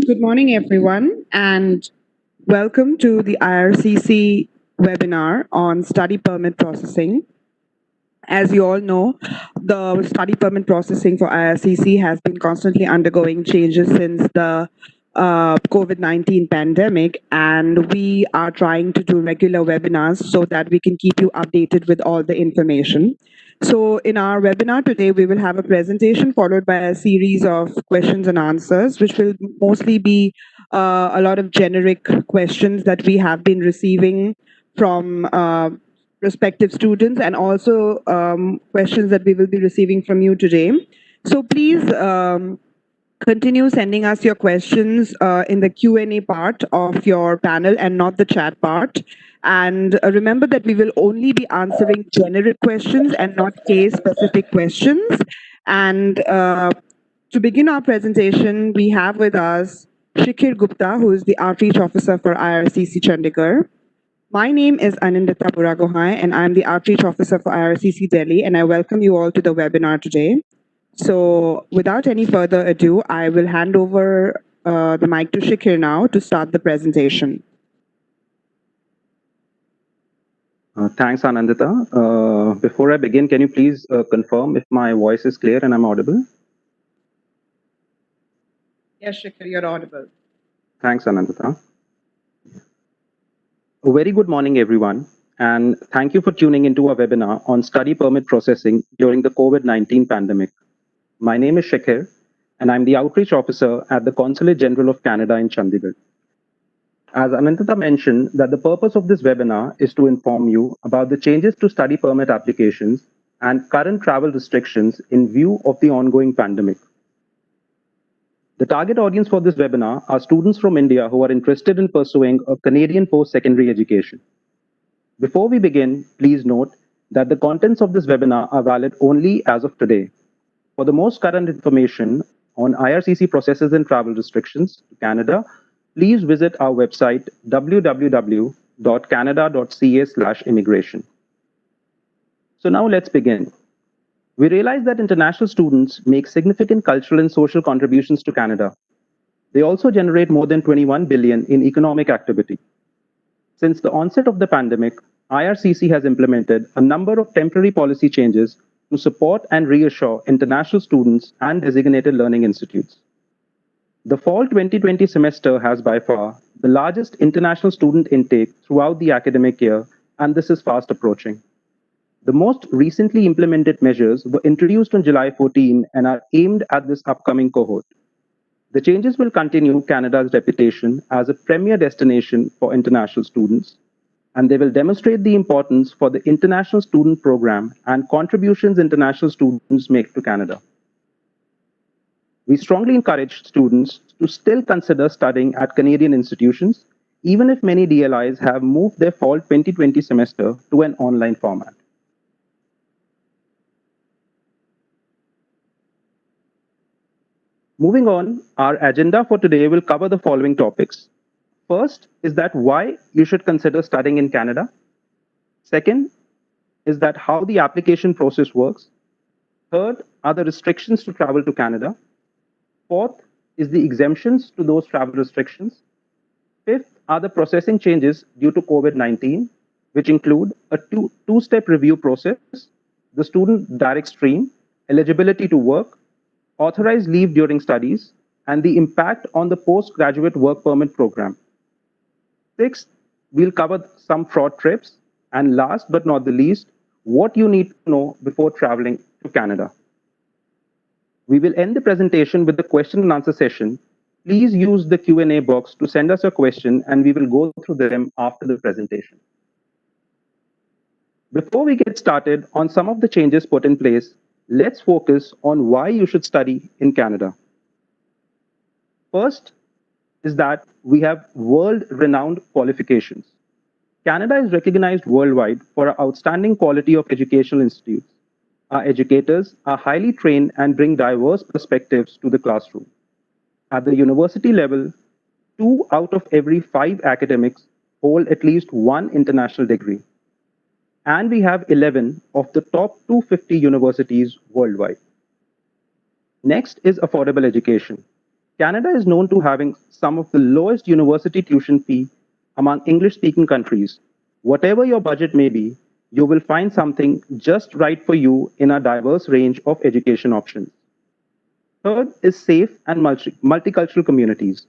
Good morning, everyone, and welcome to the IRCC webinar on study permit processing. As you all know, the study permit processing for IRCC has been constantly undergoing changes since the COVID-19 pandemic, and we are trying to do regular webinars so that we can keep you updated with all the information. So in our webinar today, we will have a presentation followed by a series of questions and answers, which will mostly be a lot of generic questions that we have been receiving from prospective students, and also questions that we will be receiving from you today. So please continue sending us your questions in the Q&A part of your panel and not the chat part. And remember that we will only be answering generic questions and not case-specific questions. And to begin our presentation, we have with us Shikhir Gupta, who is the Outreach Officer for IRCC Chandigarh. My name is Anindita Buragohai, and I'm the Outreach Officer for IRCC Delhi, and I welcome you all to the webinar today. So without any further ado, I will hand over the mic to Shikhir now to start the presentation. Thanks, Anandita. Before I begin, can you please confirm if my voice is clear and I'm audible? Yes, Shikhir, you're audible. Thanks, Anandita. A very good morning, everyone, and thank you for tuning into our webinar on study permit processing during the COVID-19 pandemic. My name is Shikhir, and I'm the Outreach Officer at the Consulate General of Canada in Chandigarh. As Anandita mentioned, that the purpose of this webinar is to inform you about the changes to study permit applications and current travel restrictions in view of the ongoing pandemic. The target audience for this webinar are students from India who are interested in pursuing a Canadian post-secondary education. Before we begin, please note that the contents of this webinar are valid only as of today. For the most current information on IRCC processes and travel restrictions to Canada, please visit our website www.canada.ca/immigration. So now let's begin. We realize that international students make significant cultural and social contributions to Canada. They also generate more than 21 billion in economic activity. Since the onset of the pandemic, IRCC has implemented a number of temporary policy changes to support and reassure international students and designated learning institutes. The fall 2020 semester has by far the largest international student intake throughout the academic year, and this is fast approaching. The most recently implemented measures were introduced on July 14 and are aimed at this upcoming cohort. The changes will continue Canada's reputation as a premier destination for international students, and they will demonstrate the importance for the international student program and contributions international students make to Canada. We strongly encourage students to still consider studying at Canadian institutions, even if many DLIs have moved their fall 2020 semester to an online format. Moving on, our agenda for today will cover the following topics. First is that why you should consider studying in Canada. Second is that how the application process works. Third are the restrictions to travel to Canada. Fourth is the exemptions to those travel restrictions. Fifth are the processing changes due to COVID-19, which include a two-step review process, the student direct stream, eligibility to work, authorized leave during studies, and the impact on the postgraduate work permit program. Sixth, we'll cover some fraud trips, and last but not the least, what you need to know before traveling to Canada. We will end the presentation with the question and answer session. Please use the Q&A box to send us your question, and we will go through them after the presentation. Before we get started on some of the changes put in place, let's focus on why you should study in Canada. First is that we have world-renowned qualifications. Canada is recognized worldwide for our outstanding quality of educational institutes. Our educators are highly trained and bring diverse perspectives to the classroom. At the university level, 2 out of every 5 academics hold at least one international degree. And we have 11 of the top 250 universities worldwide. Next is affordable education. Canada is known to having some of the lowest university tuition fee among English speaking countries. Whatever your budget may be, you will find something just right for you in a diverse range of education options. Third is safe and multicultural communities.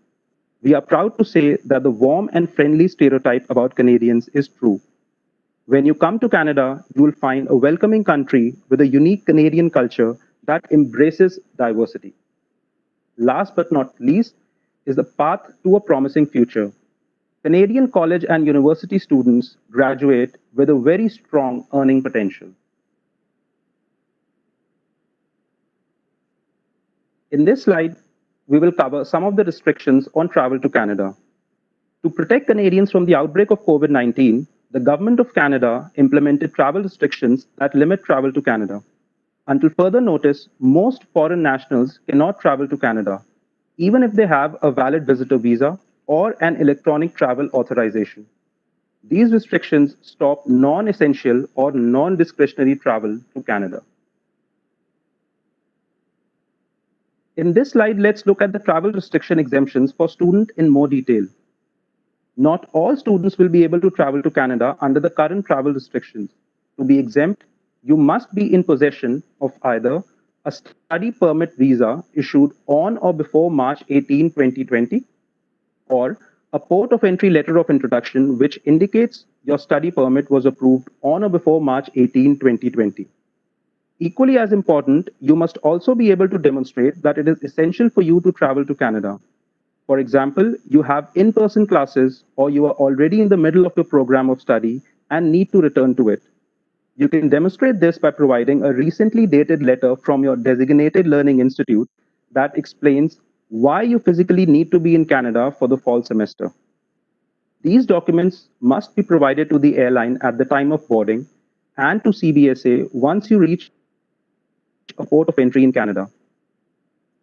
We are proud to say that the warm and friendly stereotype about Canadians is true. When you come to Canada, you will find a welcoming country with a unique Canadian culture that embraces diversity. Last but not least is the path to a promising future. Canadian college and university students graduate with a very strong earning potential. In this slide, we will cover some of the restrictions on travel to Canada. To protect Canadians from the outbreak of COVID 19, the Government of Canada implemented travel restrictions that limit travel to Canada. Until further notice, most foreign nationals cannot travel to Canada, even if they have a valid visitor visa or an electronic travel authorization. These restrictions stop non essential or non discretionary travel to Canada. In this slide, let's look at the travel restriction exemptions for students in more detail. Not all students will be able to travel to Canada under the current travel restrictions. To be exempt, you must be in possession of either a study permit visa issued on or before March 18, 2020, or a port of entry letter of introduction which indicates your study permit was approved on or before March 18, 2020. Equally as important, you must also be able to demonstrate that it is essential for you to travel to Canada. For example, you have in person classes or you are already in the middle of your program of study and need to return to it. You can demonstrate this by providing a recently dated letter from your designated learning institute that explains why you physically need to be in Canada for the fall semester. These documents must be provided to the airline at the time of boarding and to CBSA once you reach a port of entry in Canada.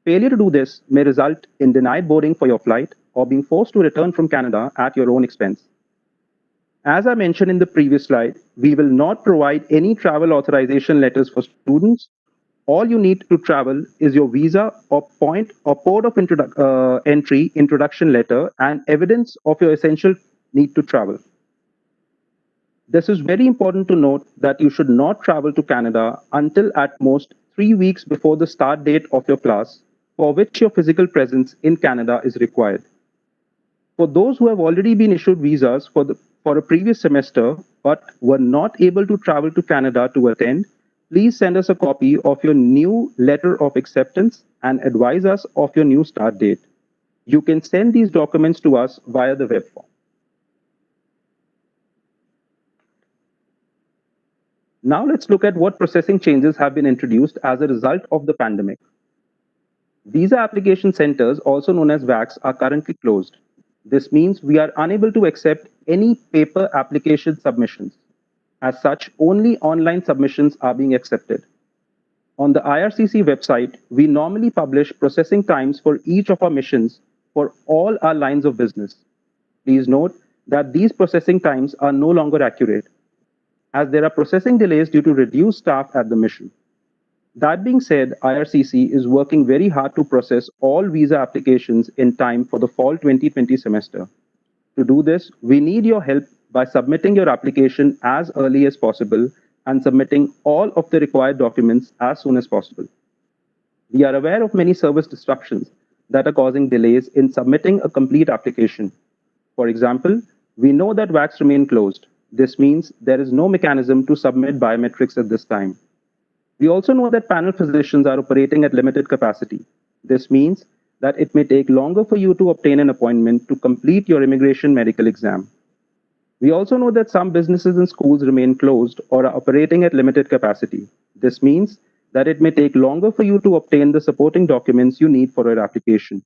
Failure to do this may result in denied boarding for your flight or being forced to return from Canada at your own expense. As I mentioned in the previous slide, we will not provide any travel authorization letters for students. All you need to travel is your visa or point or port of entry introduction letter and evidence of your essential need to travel. This is very important to note that you should not travel to Canada until at most 3 weeks before the start date of your class, for which your physical presence in Canada is required. For those who have already been issued visas for a previous semester but were not able to travel to Canada to attend, please send us a copy of your new letter of acceptance and advise us of your new start date. You can send these documents to us via the web form. Now let's look at what processing changes have been introduced as a result of the pandemic. Visa application centers, also known as VACs, are currently closed. This means we are unable to accept any paper application submissions. As such, only online submissions are being accepted. On the IRCC website, we normally publish processing times for each of our missions for all our lines of business. Please note that these processing times are no longer accurate, as there are processing delays due to reduced staff at the mission. That being said, IRCC is working very hard to process all visa applications in time for the fall 2020 semester. To do this, we need your help by submitting your application as early as possible and submitting all of the required documents as soon as possible. We are aware of many service disruptions that are causing delays in submitting a complete application. For example, we know that VACs remain closed. This means there is no mechanism to submit biometrics at this time. We also know that panel physicians are operating at limited capacity. This means that it may take longer for you to obtain an appointment to complete your immigration medical exam. We also know that some businesses and schools remain closed or are operating at limited capacity. This means that it may take longer for you to obtain the supporting documents you need for your application.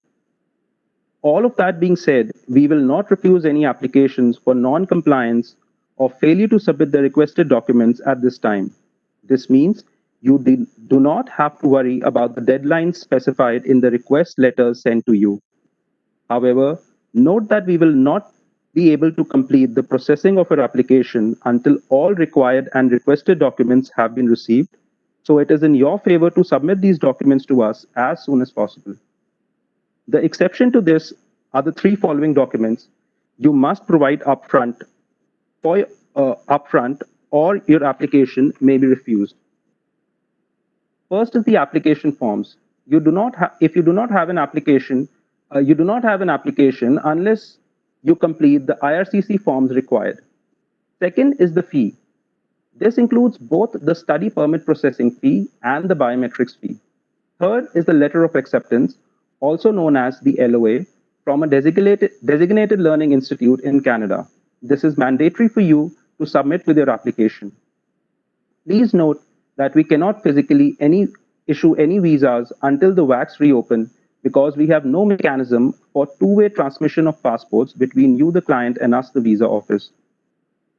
All of that being said, we will not refuse any applications for non-compliance or failure to submit the requested documents at this time. This means you do not have to worry about the deadlines specified in the request letters sent to you. However, note that we will not be able to complete the processing of your application until all required and requested documents have been received. So it is in your favor to submit these documents to us as soon as possible. The exception to this are the three following documents you must provide upfront or your application may be refused. First is the application forms. If you do not have an application, you do not have an application unless you complete the IRCC forms required. Second is the fee. This includes both the study permit processing fee and the biometrics fee. Third is the letter of acceptance, also known as the LOA, from a designated learning institute in Canada. This is mandatory for you to submit with your application. Please note that we cannot physically issue any visas until the WACs reopen because we have no mechanism for two-way transmission of passports between you, the client, and us, the visa office.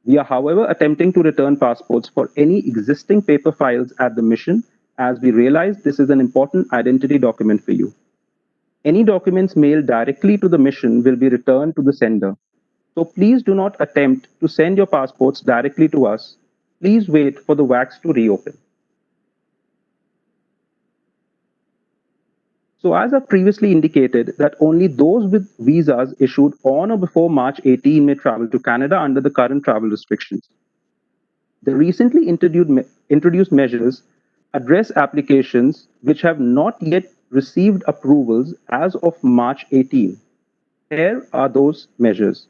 We are, however, attempting to return passports for any existing paper files at the mission, as we realize this is an important identity document for you. Any documents mailed directly to the mission will be returned to the sender. So please do not attempt to send your passports directly to us. Please wait for the WACs to reopen. So as I previously indicated that only those with visas issued on or before March 18 may travel to Canada under the current travel restrictions. The recently introduced measures address applications which have not yet received approvals as of March 18. Here are those measures.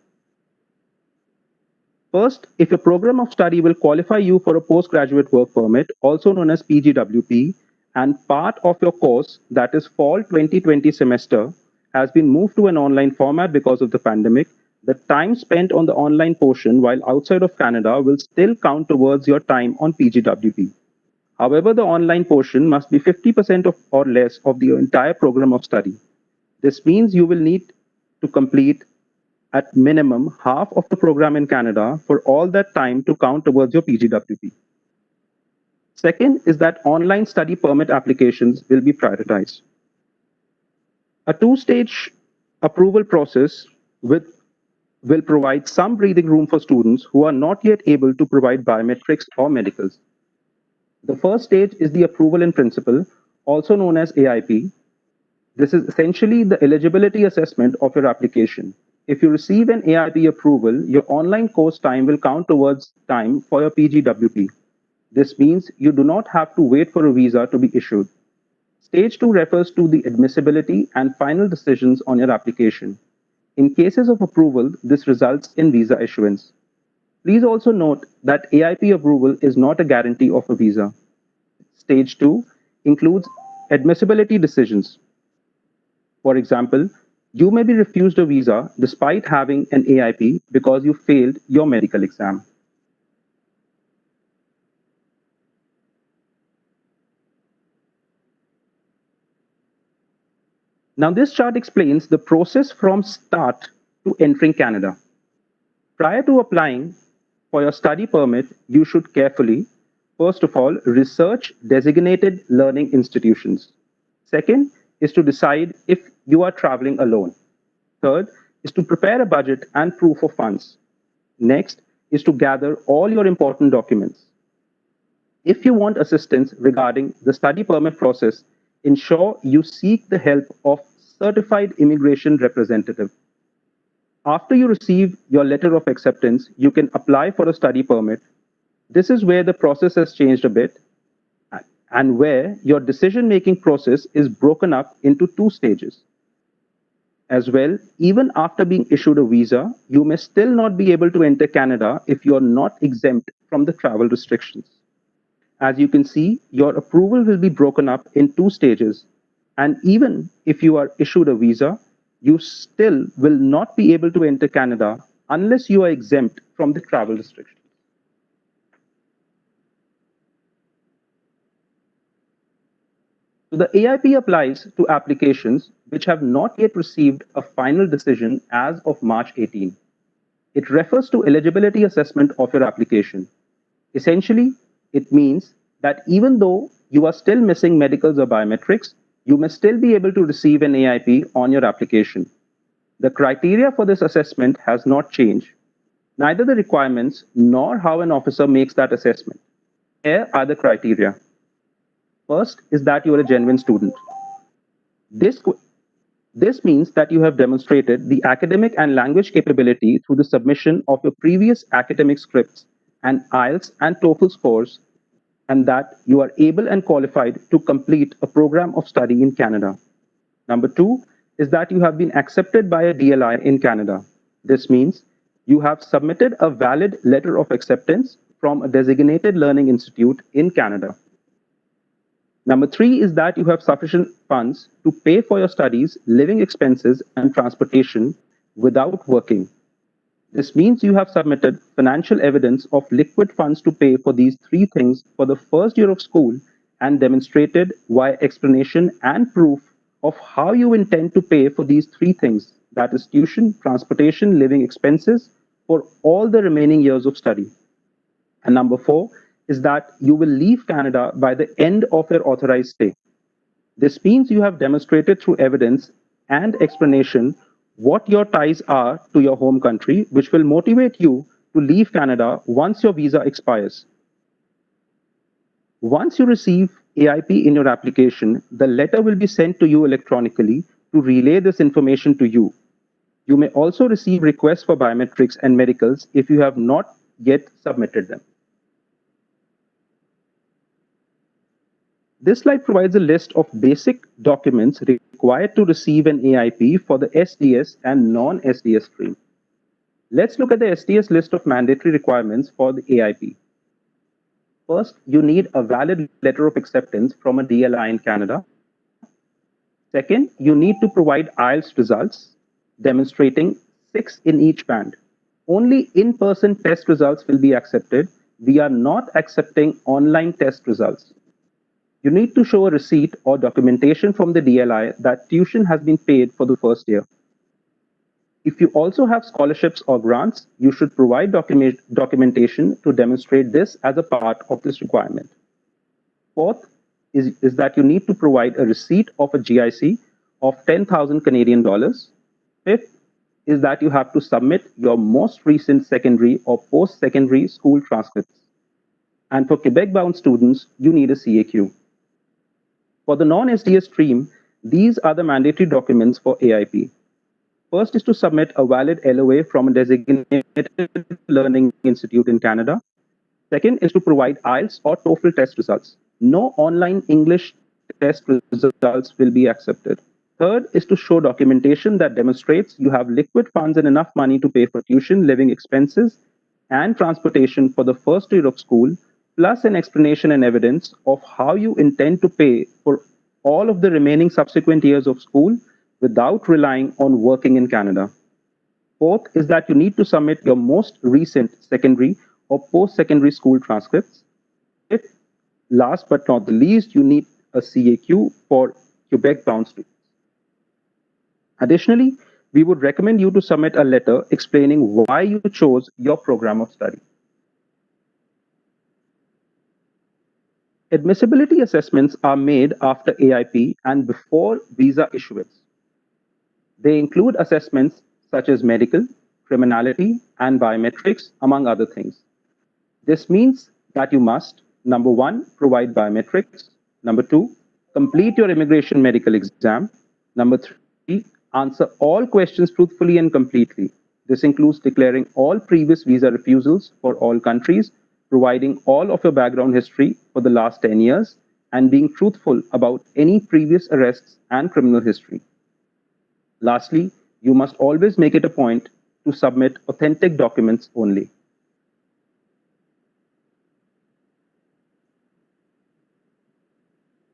First, if a program of study will qualify you for a postgraduate work permit, also known as PGWP, and part of your course, that is fall 2020 semester, has been moved to an online format because of the pandemic, the time spent on the online portion while outside of Canada will still count towards your time on PGWP. However, the online portion must be 50% or less of the entire program of study. This means you will need to complete at minimum half of the program in Canada for all that time to count towards your PGWP. Second is that online study permit applications will be prioritized. A two-stage approval process will provide some breathing room for students who are not yet able to provide biometrics or medicals. The first stage is the approval in principle, also known as AIP. This is essentially the eligibility assessment of your application. If you receive an AIP approval, your online course time will count towards time for your PGWP. This means you do not have to wait for a visa to be issued. Stage 2 refers to the admissibility and final decisions on your application. In cases of approval, this results in visa issuance. Please also note that AIP approval is not a guarantee of a visa. Stage 2 includes admissibility decisions. For example, you may be refused a visa despite having an AIP because you failed your medical exam. Now, this chart explains the process from start to entering Canada. Prior to applying for your study permit, you should carefully, first of all, research designated learning institutions. Second is to decide if you are traveling alone. Third is to prepare a budget and proof of funds. Next is to gather all your important documents. If you want assistance regarding the study permit process, ensure you seek the help of certified immigration representative. After you receive your letter of acceptance, you can apply for a study permit. This is where the process has changed a bit and where your decision-making process is broken up into two stages. As well, even after being issued a visa, you may still not be able to enter Canada if you are not exempt from the travel restrictions. As you can see, your approval will be broken up in two stages. And even if you are issued a visa, you still will not be able to enter Canada unless you are exempt from the travel restrictions. So the AIP applies to applications which have not yet received a final decision as of March 18. It refers to eligibility assessment of your application. Essentially, it means that even though you are still missing medicals or biometrics, you may still be able to receive an AIP on your application. The criteria for this assessment has not changed, neither the requirements nor how an officer makes that assessment. Here are the criteria. First is that you are a genuine student. This This means that you have demonstrated the academic and language capability through the submission of your previous academic scripts and IELTS and TOEFL scores, and that you are able and qualified to complete a program of study in Canada. Number two is that you have been accepted by a DLI in Canada. This means you have submitted a valid letter of acceptance from a designated learning institute in Canada. Number three is that you have sufficient funds to pay for your studies, living expenses, and transportation without working. This means you have submitted financial evidence of liquid funds to pay for these three things for the first year of school and demonstrated via explanation and proof of how you intend to pay for these three things, that is tuition, transportation, living expenses, for all the remaining years of study. And number four is that you will leave Canada by the end of your authorized stay. This means you have demonstrated through evidence and explanation what your ties are to your home country, which will motivate you to leave Canada once your visa expires. Once you receive AIP in your application, the letter will be sent to you electronically to relay this information to you. You may also receive requests for biometrics and medicals if you have not yet submitted them. This slide provides a list of basic documents required to receive an AIP for the SDS and non-SDS stream. Let's look at the SDS list of mandatory requirements for the AIP. First, you need a valid letter of acceptance from a DLI in Canada. Second, you need to provide IELTS results demonstrating 6 in each band. Only in-person test results will be accepted. We are not accepting online test results. You need to show a receipt or documentation from the DLI that tuition has been paid for the first year. If you also have scholarships or grants, you should provide documentation to demonstrate this as a part of this requirement. Fourth is that you need to provide a receipt of a GIC of 10,000 Canadian dollars. Fifth is that you have to submit your most recent secondary or post-secondary school transcripts. And for Quebec-bound students, you need a CAQ. For the non-SDS stream, these are the mandatory documents for AIP. First is to submit a valid LOA from a designated learning institute in Canada. Second is to provide IELTS or TOEFL test results. No online English test results will be accepted. Third is to show documentation that demonstrates you have liquid funds and enough money to pay for tuition, living expenses, and transportation for the first year of school, plus an explanation and evidence of how you intend to pay for all of the remaining subsequent years of school without relying on working in Canada. Fourth is that you need to submit your most recent secondary or post-secondary school transcripts. Fifth, last but not the least, you need a CAQ for Quebec-bound students. Additionally, we would recommend you to submit a letter explaining why you chose your program of study. Admissibility assessments are made after AIP and before visa issuance. They include assessments such as medical, criminality, and biometrics, among other things. This means that you must, number one, provide biometrics. Number two, complete your immigration medical exam. Number three, answer all questions truthfully and completely. This includes declaring all previous visa refusals for all countries, providing all of your background history for the last 10 years, and being truthful about any previous arrests and criminal history. Lastly, you must always make it a point to submit authentic documents only.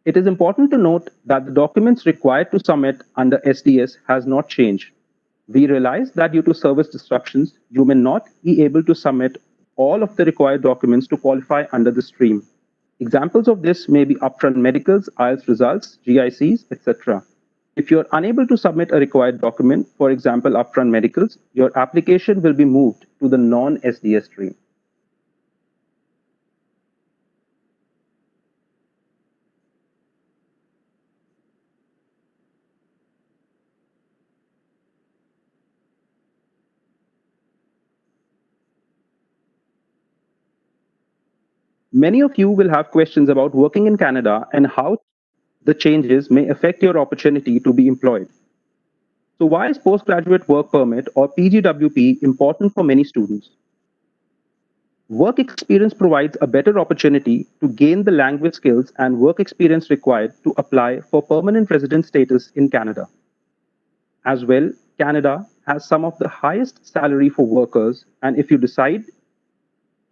It is important to note that the documents required to submit under SDS has not changed. We realize that due to service disruptions, you may not be able to submit all of the required documents to qualify under the stream. Examples of this may be upfront medicals, IELTS results, GICs, etc. If you are unable to submit a required document, for example, upfront medicals, your application will be moved to the non-SDS stream. Many of you will have questions about working in Canada and how the changes may affect your opportunity to be employed. So why is postgraduate work permit or PGWP important for many students? Work experience provides a better opportunity to gain the language skills and work experience required to apply for permanent resident status in Canada. As well, Canada has some of the highest salary for workers, and if you decide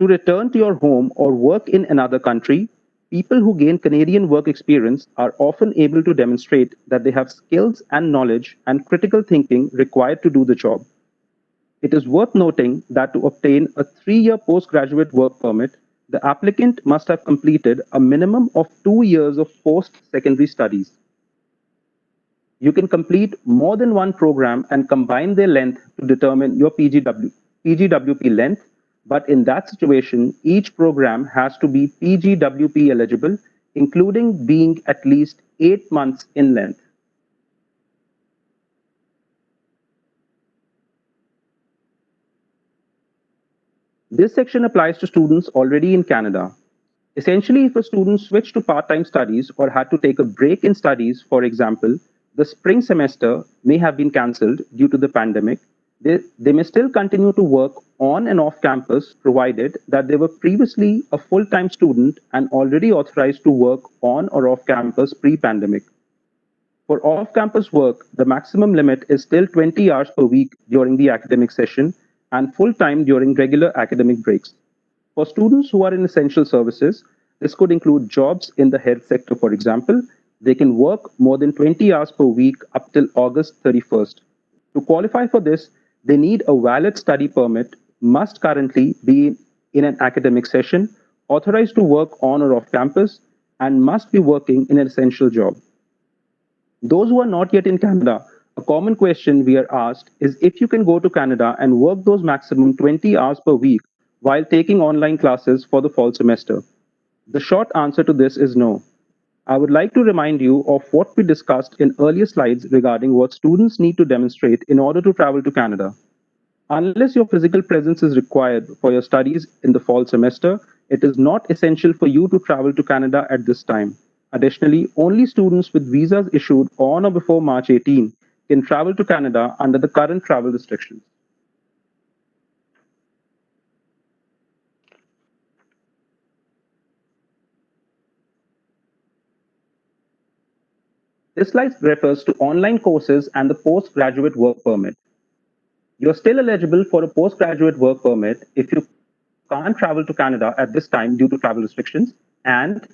to return to your home or work in another country, people who gain Canadian work experience are often able to demonstrate that they have skills and knowledge and critical thinking required to do the job. It is worth noting that to obtain a 3-year postgraduate work permit, the applicant must have completed a minimum of 2 years of post-secondary studies. You can complete more than one program and combine their length to determine your PGWP length, but in that situation, each program has to be PGWP eligible, including being at least 8 months in length. This section applies to students already in Canada. Essentially, if a student switched to part-time studies or had to take a break in studies, for example, the spring semester may have been cancelled due to the pandemic, they may still continue to work on and off campus provided that they were previously a full-time student and already authorized to work on or off campus pre-pandemic. For off-campus work, the maximum limit is still 20 hours per week during the academic session and full-time during regular academic breaks. For students who are in essential services, this could include jobs in the health sector, for example. They can work more than 20 hours per week up till August 31st. To qualify for this, they need a valid study permit, must currently be in an academic session, authorized to work on or off campus, and must be working in an essential job. Those who are not yet in Canada, a common question we are asked is if you can go to Canada and work those maximum 20 hours per week while taking online classes for the fall semester. The short answer to this is no. I would like to remind you of what we discussed in earlier slides regarding what students need to demonstrate in order to travel to Canada. Unless your physical presence is required for your studies in the fall semester, it is not essential for you to travel to Canada at this time. Additionally, only students with visas issued on or before March 18 can travel to Canada under the current travel restrictions. This slide refers to online courses and the postgraduate work permit. You're still eligible for a postgraduate work permit if you can't travel to Canada at this time due to travel restrictions, and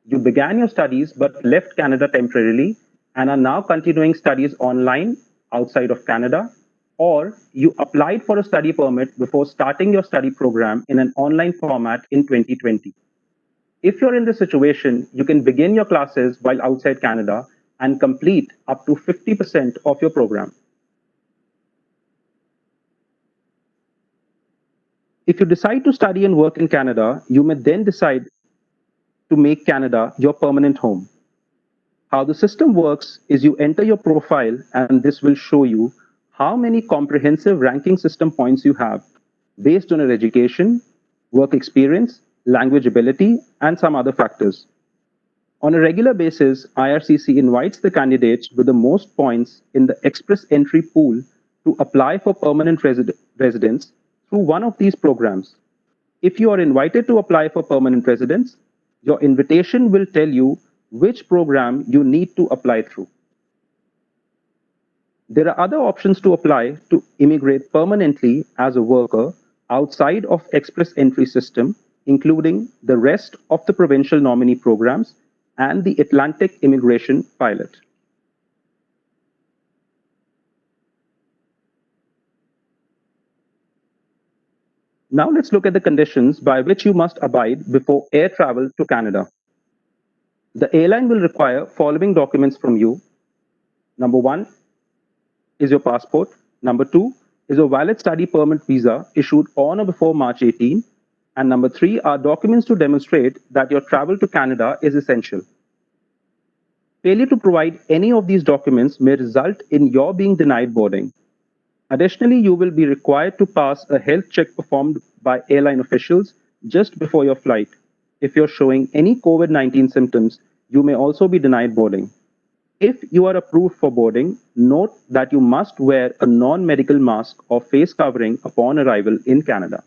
you began your studies but left Canada temporarily and are now continuing studies online outside of Canada, or you applied for a study permit before starting your study program in an online format in 2020. If you're in this situation, you can begin your classes while outside Canada and complete up to 50% of your program. If you decide to study and work in Canada, you may then decide to make Canada your permanent home. How the system works is you enter your profile and this will show you how many comprehensive ranking system points you have based on your education, work experience, language ability, and some other factors. On a regular basis, IRCC invites the candidates with the most points in the express entry pool to apply for permanent residence through one of these programs. If you are invited to apply for permanent residence, your invitation will tell you which program you need to apply through. There are other options to apply to immigrate permanently as a worker outside of express entry system, including the rest of the provincial nominee programs and the Atlantic Immigration Pilot. Now let's look at the conditions by which you must abide before air travel to Canada. The airline will require following documents from you. Number 1 is your passport. Number 2 is a valid study permit visa issued on or before March 18. And number 3 are documents to demonstrate that your travel to Canada is essential. Failure to provide any of these documents may result in your being denied boarding. Additionally, you will be required to pass a health check performed by airline officials just before your flight. If you're showing any COVID-19 symptoms, you may also be denied boarding. If you are approved for boarding, note that you must wear a non-medical mask or face covering upon arrival in Canada.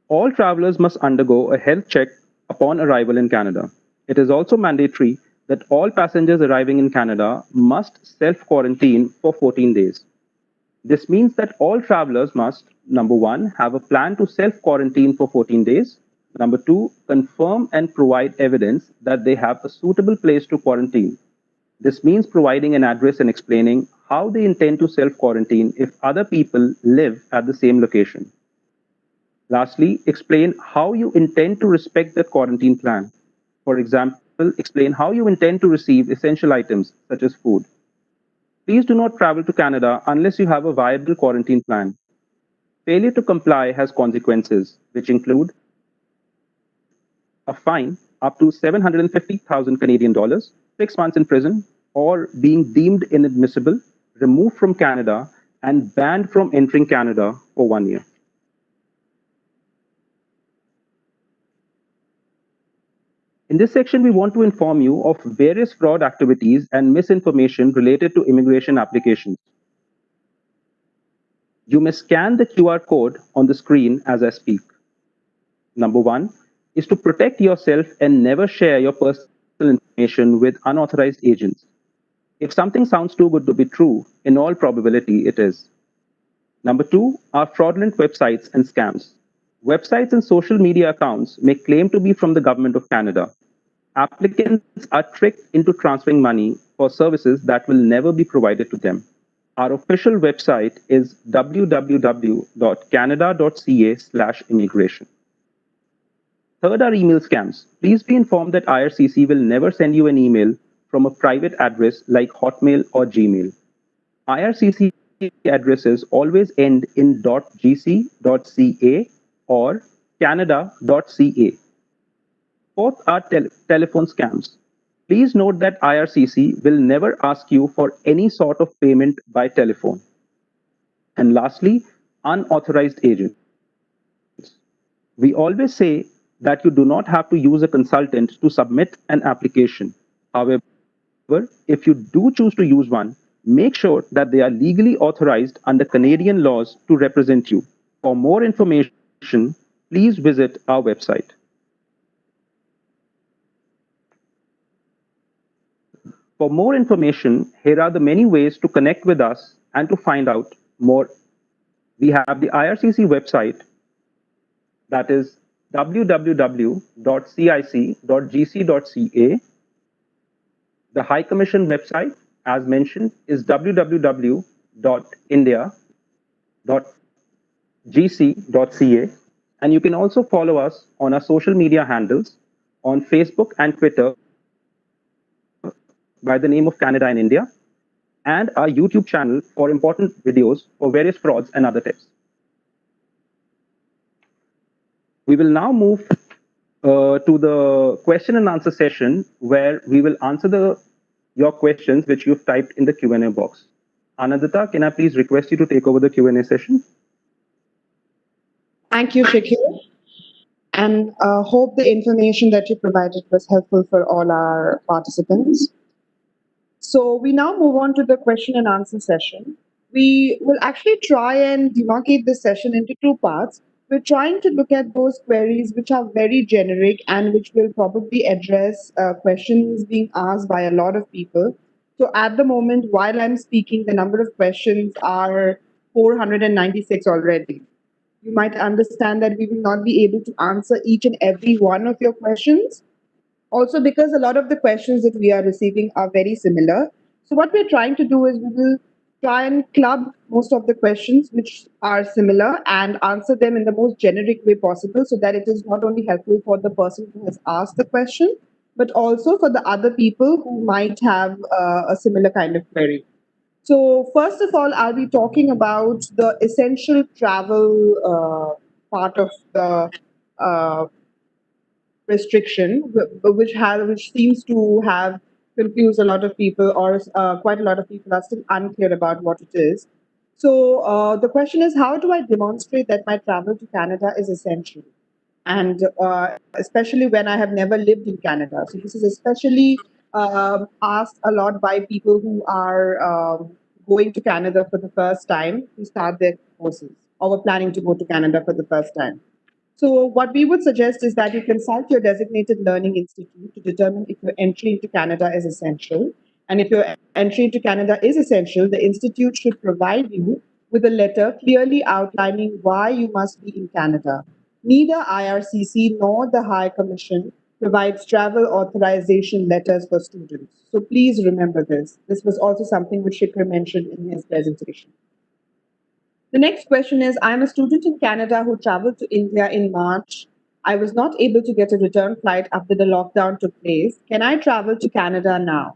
All travelers must undergo a health check upon arrival in Canada. It is also mandatory that all passengers arriving in Canada must self-quarantine for 14 days. This means that all travelers must, number one, have a plan to self quarantine for 14 days. Number two, confirm and provide evidence that they have a suitable place to quarantine. This means providing an address and explaining how they intend to self quarantine if other people live at the same location. Lastly, explain how you intend to respect the quarantine plan. For example, explain how you intend to receive essential items such as food. Please do not travel to Canada unless you have a viable quarantine plan. Failure to comply has consequences, which include a fine up to 750,000 Canadian dollars, 6 months in prison, or being deemed inadmissible, removed from Canada, and banned from entering Canada for 1 year. In this section, we want to inform you of various fraud activities and misinformation related to immigration applications. You may scan the QR code on the screen as I speak. Number one is to protect yourself and never share your personal information with unauthorized agents. If something sounds too good to be true, in all probability it is. Number two are fraudulent websites and scams. Websites and social media accounts may claim to be from the Government of Canada. Applicants are tricked into transferring money for services that will never be provided to them. Our official website is www.canada.ca/immigration. Third are email scams. Please be informed that IRCC will never send you an email from a private address like Hotmail or Gmail. IRCC addresses always end in .gc.ca or canada.ca. Fourth are telephone scams. Please note that IRCC will never ask you for any sort of payment by telephone. And lastly, unauthorized agents. We always say that you do not have to use a consultant to submit an application. However, if you do choose to use one, make sure that they are legally authorized under Canadian laws to represent you. For more information, please visit our website. For more information, here are the many ways to connect with us and to find out more. We have the IRCC website, that is www.cic.gc.ca. The High Commission website, as mentioned, is www.india.gc.ca. And you can also follow us on our social media handles on Facebook and Twitter by the name of Canada in India, and our YouTube channel for important videos for various frauds and other tips. We will now move to the question and answer session, where we will answer your questions which you've typed in the Q&A box. Anandita, can I please request you to take over the Q&A session? Thank you, Shakir. And hope the information that you provided was helpful for all our participants. So we now move on to the question and answer session. We will actually try and demarcate this session into two parts. We're trying to look at those queries which are very generic and which will probably address questions being asked by a lot of people. So at the moment, while I'm speaking, the number of questions are 496 already. You might understand that we will not be able to answer each and every one of your questions. Also, because a lot of the questions that we are receiving are very similar. So, what we're trying to do is we will try and club most of the questions which are similar and answer them in the most generic way possible, so that it is not only helpful for the person who has asked the question, but also for the other people who might have a similar kind of query. So, first of all, I'll be talking about the essential travel part of the uh, restriction, which seems to have confused a lot of people, or quite a lot of people are still unclear about what it is. So, the question is, how do I demonstrate that my travel to Canada is essential? and especially when I have never lived in Canada. So this is especially asked a lot by people who are going to Canada for the first time to start their courses or were planning to go to Canada for the first time. So what we would suggest is that you consult your designated learning institute to determine if your entry into Canada is essential. And if your entry into Canada is essential, the institute should provide you with a letter clearly outlining why you must be in Canada. Neither IRCC nor the High Commission provides travel authorization letters for students. So please remember this. This was also something which Shikhar mentioned in his presentation. The next question is, I'm a student in Canada who traveled to India in March. I was not able to get a return flight after the lockdown took place. Can I travel to Canada now?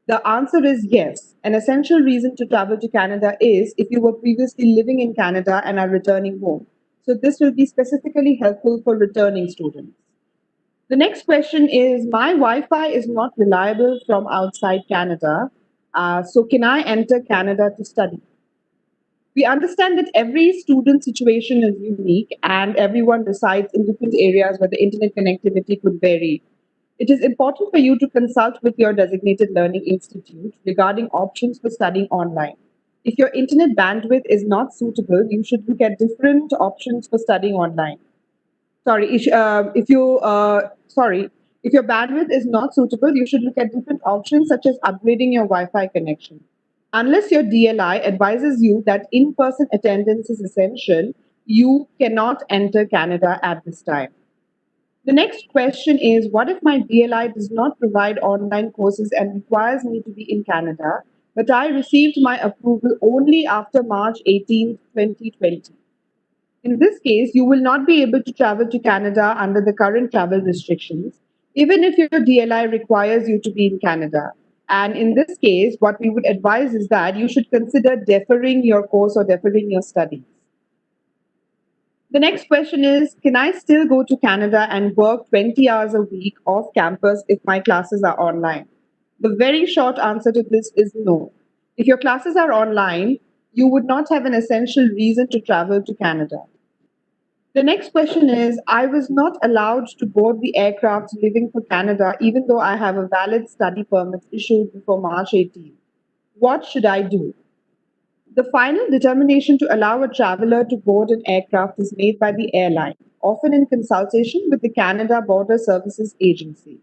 The answer is yes. An essential reason to travel to Canada is if you were previously living in Canada and are returning home. So this will be specifically helpful for returning students. The next question is, my Wi-Fi is not reliable from outside Canada. So can I enter Canada to study? We understand that every student situation is unique and everyone resides in different areas where the internet connectivity could vary. It is important for you to consult with your designated learning institute regarding options for studying online. If your internet bandwidth is not suitable, you should look at different options for studying online. Sorry, if your bandwidth is not suitable, you should look at different options such as upgrading your Wi-Fi connection. Unless your DLI advises you that in-person attendance is essential, you cannot enter Canada at this time. The next question is, what if my DLI does not provide online courses and requires me to be in Canada, but I received my approval only after March 18th, 2020? In this case, you will not be able to travel to Canada under the current travel restrictions, even if your DLI requires you to be in Canada. And in this case, what we would advise is that you should consider deferring your course or deferring your studies. The next question is, can I still go to Canada and work 20 hours a week off campus if my classes are online? The very short answer to this is no. If your classes are online, you would not have an essential reason to travel to Canada. The next question is, I was not allowed to board the aircraft leaving for Canada even though I have a valid study permit issued before March 18th. What should I do? The final determination to allow a traveler to board an aircraft is made by the airline, often in consultation with the Canada Border Services Agency.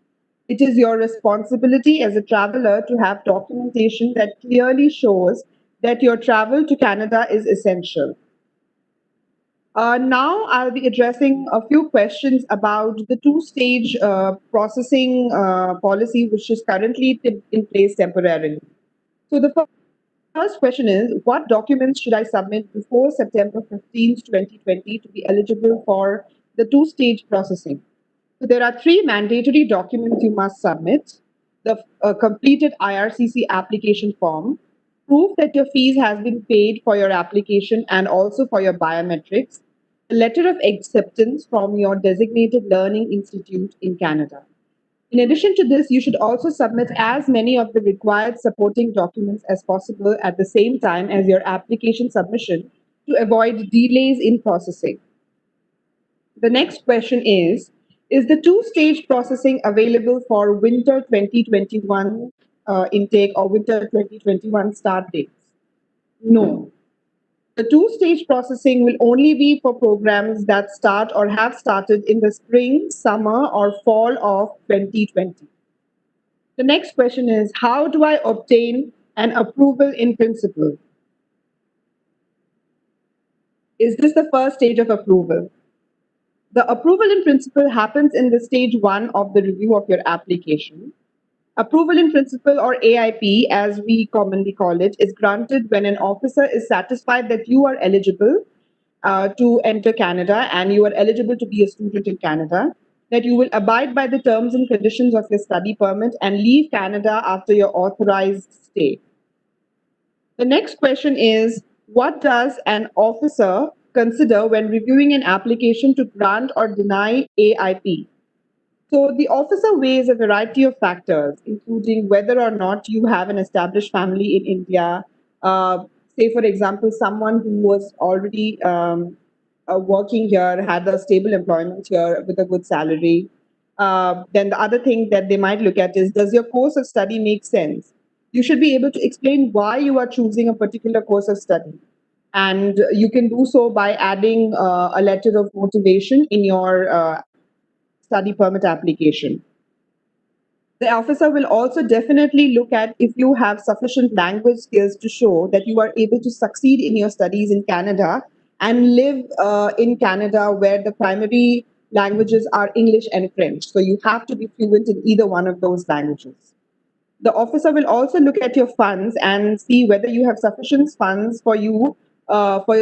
It is your responsibility as a traveler to have documentation that clearly shows that your travel to Canada is essential. Now I'll be addressing a few questions about the two-stage processing policy, which is currently in place temporarily. So the first question is, what documents should I submit before September 15th, 2020 to be eligible for the two-stage processing? So there are three mandatory documents you must submit. The completed IRCC application form, proof that your fees has been paid for your application and also for your biometrics, a letter of acceptance from your designated learning institute in Canada. In addition to this, you should also submit as many of the required supporting documents as possible at the same time as your application submission to avoid delays in processing. The next question is the two-stage processing available for winter 2021 intake or winter 2021 start dates? No. The two-stage processing will only be for programs that start or have started in the spring, summer, or fall of 2020. The next question is, how do I obtain an approval in principle? Is this the first stage of approval? The approval in principle happens in the stage one of the review of your application. Approval in principle, or AIP as we commonly call it, is granted when an officer is satisfied that you are eligible to enter Canada and you are eligible to be a student in Canada, that you will abide by the terms and conditions of your study permit and leave Canada after your authorized stay. The next question is, what does an officer consider when reviewing an application to grant or deny AIP? So the officer weighs a variety of factors, including whether or not you have an established family in India. Say, for example, someone who was already working here, had a stable employment here with a good salary. Then the other thing that they might look at is, does your course of study make sense? You should be able to explain why you are choosing a particular course of study. And you can do so by adding a letter of motivation in your study permit application. The officer will also definitely look at if you have sufficient language skills to show that you are able to succeed in your studies in Canada and live in Canada where the primary languages are English and French. So you have to be fluent in either one of those languages. The officer will also look at your funds and see whether you have sufficient funds for your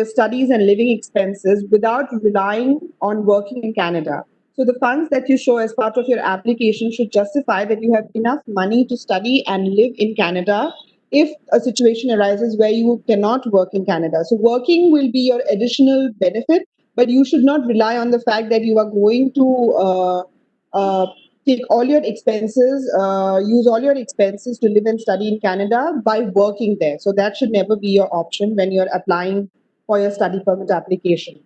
studies and living expenses without relying on working in Canada. So the funds that you show as part of your application should justify that you have enough money to study and live in Canada if a situation arises where you cannot work in Canada. So working will be your additional benefit, but you should not rely on the fact that you are going to uh, take all your expenses, use all your expenses to live and study in Canada by working there. So that should never be your option when you're applying for your study permit application.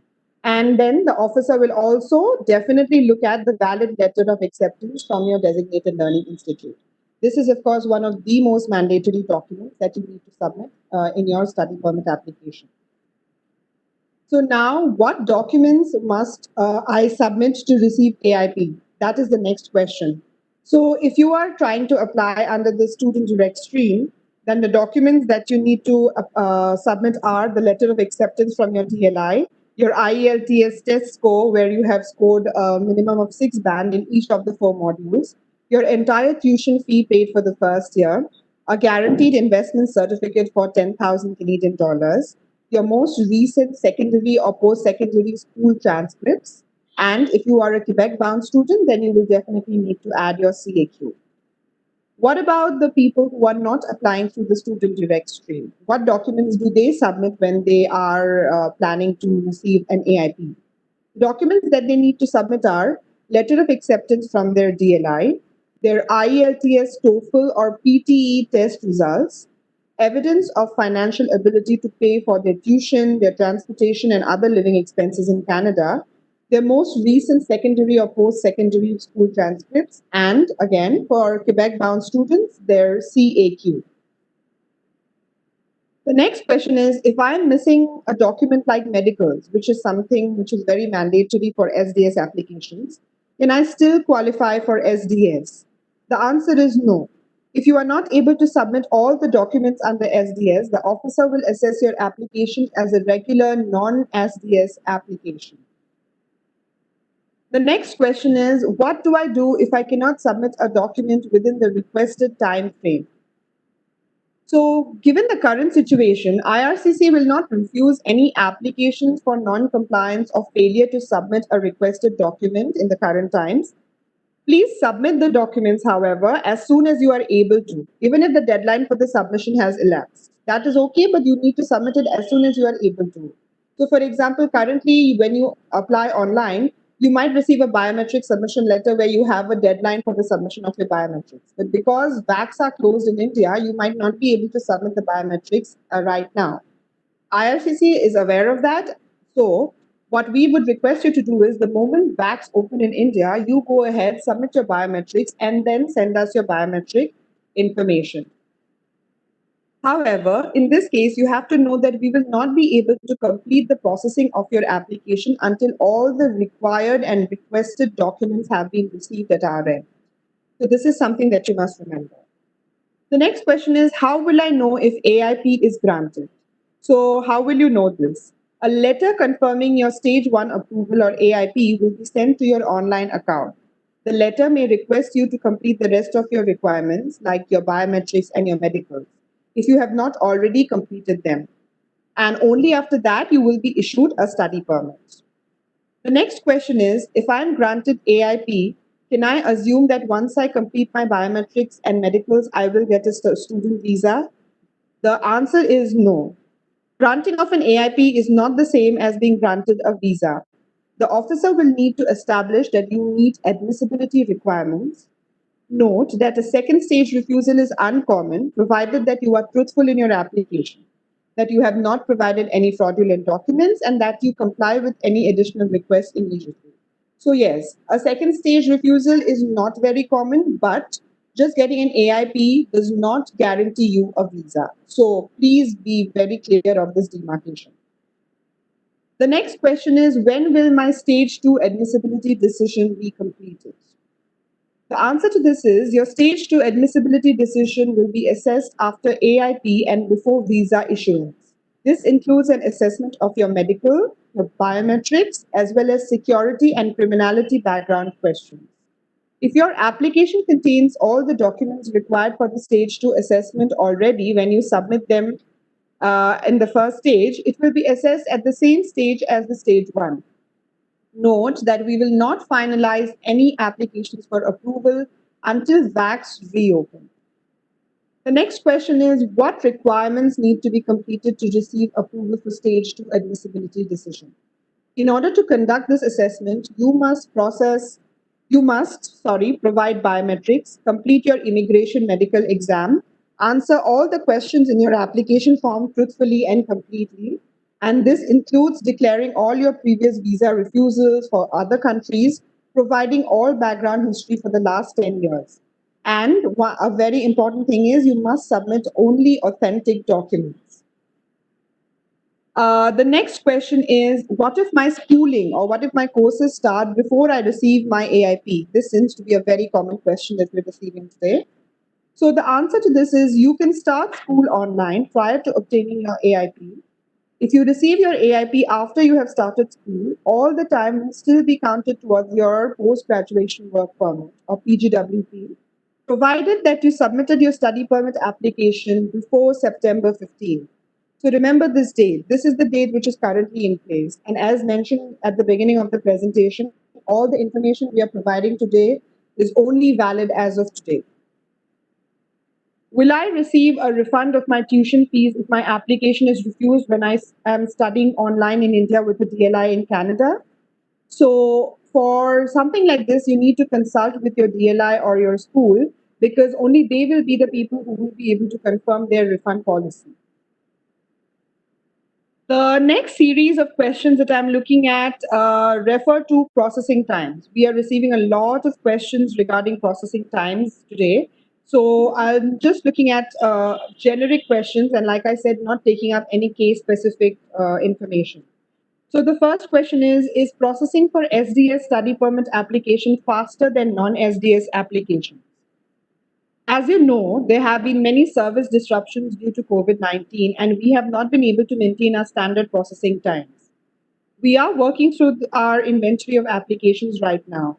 And then the officer will also definitely look at the valid letter of acceptance from your designated learning institute. This is, of course, one of the most mandatory documents that you need to submit in your study permit application. So now, what documents must I submit to receive AIP? That is the next question. So if you are trying to apply under the student direct stream, then the documents that you need to submit are the letter of acceptance from your TLI, your IELTS test score, where you have scored a minimum of 6 band in each of the 4 modules, your entire tuition fee paid for the first year, a guaranteed investment certificate for 10,000 Canadian dollars, your most recent secondary or post-secondary school transcripts, and if you are a Quebec-bound student, then you will definitely need to add your CAQ. What about the people who are not applying through the student direct stream? What documents do they submit when they are planning to receive an AIP? Documents that they need to submit are letter of acceptance from their DLI, their IELTS, TOEFL, or PTE test results, evidence of financial ability to pay for their tuition, their transportation, and other living expenses in Canada, their most recent secondary or post secondary school transcripts, and again, for Quebec bound students, their CAQ. The next question is, if I'm missing a document like medicals, which is something which is very mandatory for SDS applications, can I still qualify for SDS? The answer is no. If you are not able to submit all the documents under SDS, the officer will assess your application as a regular non-SDS application. The next question is, what do I do if I cannot submit a document within the requested time frame? So, given the current situation, IRCC will not refuse any applications for non-compliance or failure to submit a requested document in the current times. Please submit the documents, however, as soon as you are able to, even if the deadline for the submission has elapsed. That is okay, but you need to submit it as soon as you are able to. So, for example, currently, when you apply online, you might receive a biometric submission letter where you have a deadline for the submission of your biometrics. But because VACs are closed in India, you might not be able to submit the biometrics right now. IRCC is aware of that. So, what we would request you to do is the moment VACs open in India, you go ahead, submit your biometrics, and then send us your biometric information. However, in this case, you have to know that we will not be able to complete the processing of your application until all the required and requested documents have been received at our end. So, this is something that you must remember. The next question is, how will I know if AIP is granted? So, how will you know this? A letter confirming your stage 1 approval or AIP will be sent to your online account. The letter may request you to complete the rest of your requirements, like your biometrics and your medicals, if you have not already completed them. And only after that, you will be issued a study permit. The next question is, if I'm granted AIP, can I assume that once I complete my biometrics and medicals, I will get a student visa? The answer is no. Granting of an AIP is not the same as being granted a visa. The officer will need to establish that you meet admissibility requirements. Note that a second stage refusal is uncommon, provided that you are truthful in your application. that you have not provided any fraudulent documents, and that you comply with any additional requests immediately. So yes, a second stage refusal is not very common, but just getting an AIP does not guarantee you a visa. So please be very clear of this demarcation. The next question is, when will my stage 2 admissibility decision be completed? The answer to this is, your stage 2 admissibility decision will be assessed after AIP and before visa issuance. This includes an assessment of your medical, your biometrics, as well as security and criminality background questions. If your application contains all the documents required for the stage 2 assessment already when you submit them in the first stage, it will be assessed at the same stage as the stage 1. Note that we will not finalize any applications for approval until VACs reopen. The next question is, what requirements need to be completed to receive approval for stage 2 admissibility decision? In order to conduct this assessment, you must provide biometrics, complete your immigration medical exam, answer all the questions in your application form truthfully and completely. And this includes declaring all your previous visa refusals for other countries, providing all background history for the last 10 years. And a very important thing is, you must submit only authentic documents. The next question is, what if my schooling or what if my courses start before I receive my AIP? This seems to be a very common question that we're receiving today. So the answer to this is, you can start school online prior to obtaining your AIP. If you receive your AIP after you have started school, all the time will still be counted towards your post-graduation work permit or PGWP, provided that you submitted your study permit application before September 15th. So remember this date. This is the date which is currently in place. And as mentioned at the beginning of the presentation, all the information we are providing today is only valid as of today. Will I receive a refund of my tuition fees if my application is refused when I am studying online in India with a DLI in Canada? So for something like this, you need to consult with your DLI or your school, because only they will be the people who will be able to confirm their refund policy. The next series of questions that I'm looking at refer to processing times. We are receiving a lot of questions regarding processing times today. So I'm just looking at generic questions, and like I said, not taking up any case-specific information. So the first question is processing for SDS study permit application faster than non-SDS applications? As you know, there have been many service disruptions due to COVID-19, and we have not been able to maintain our standard processing times. We are working through our inventory of applications right now.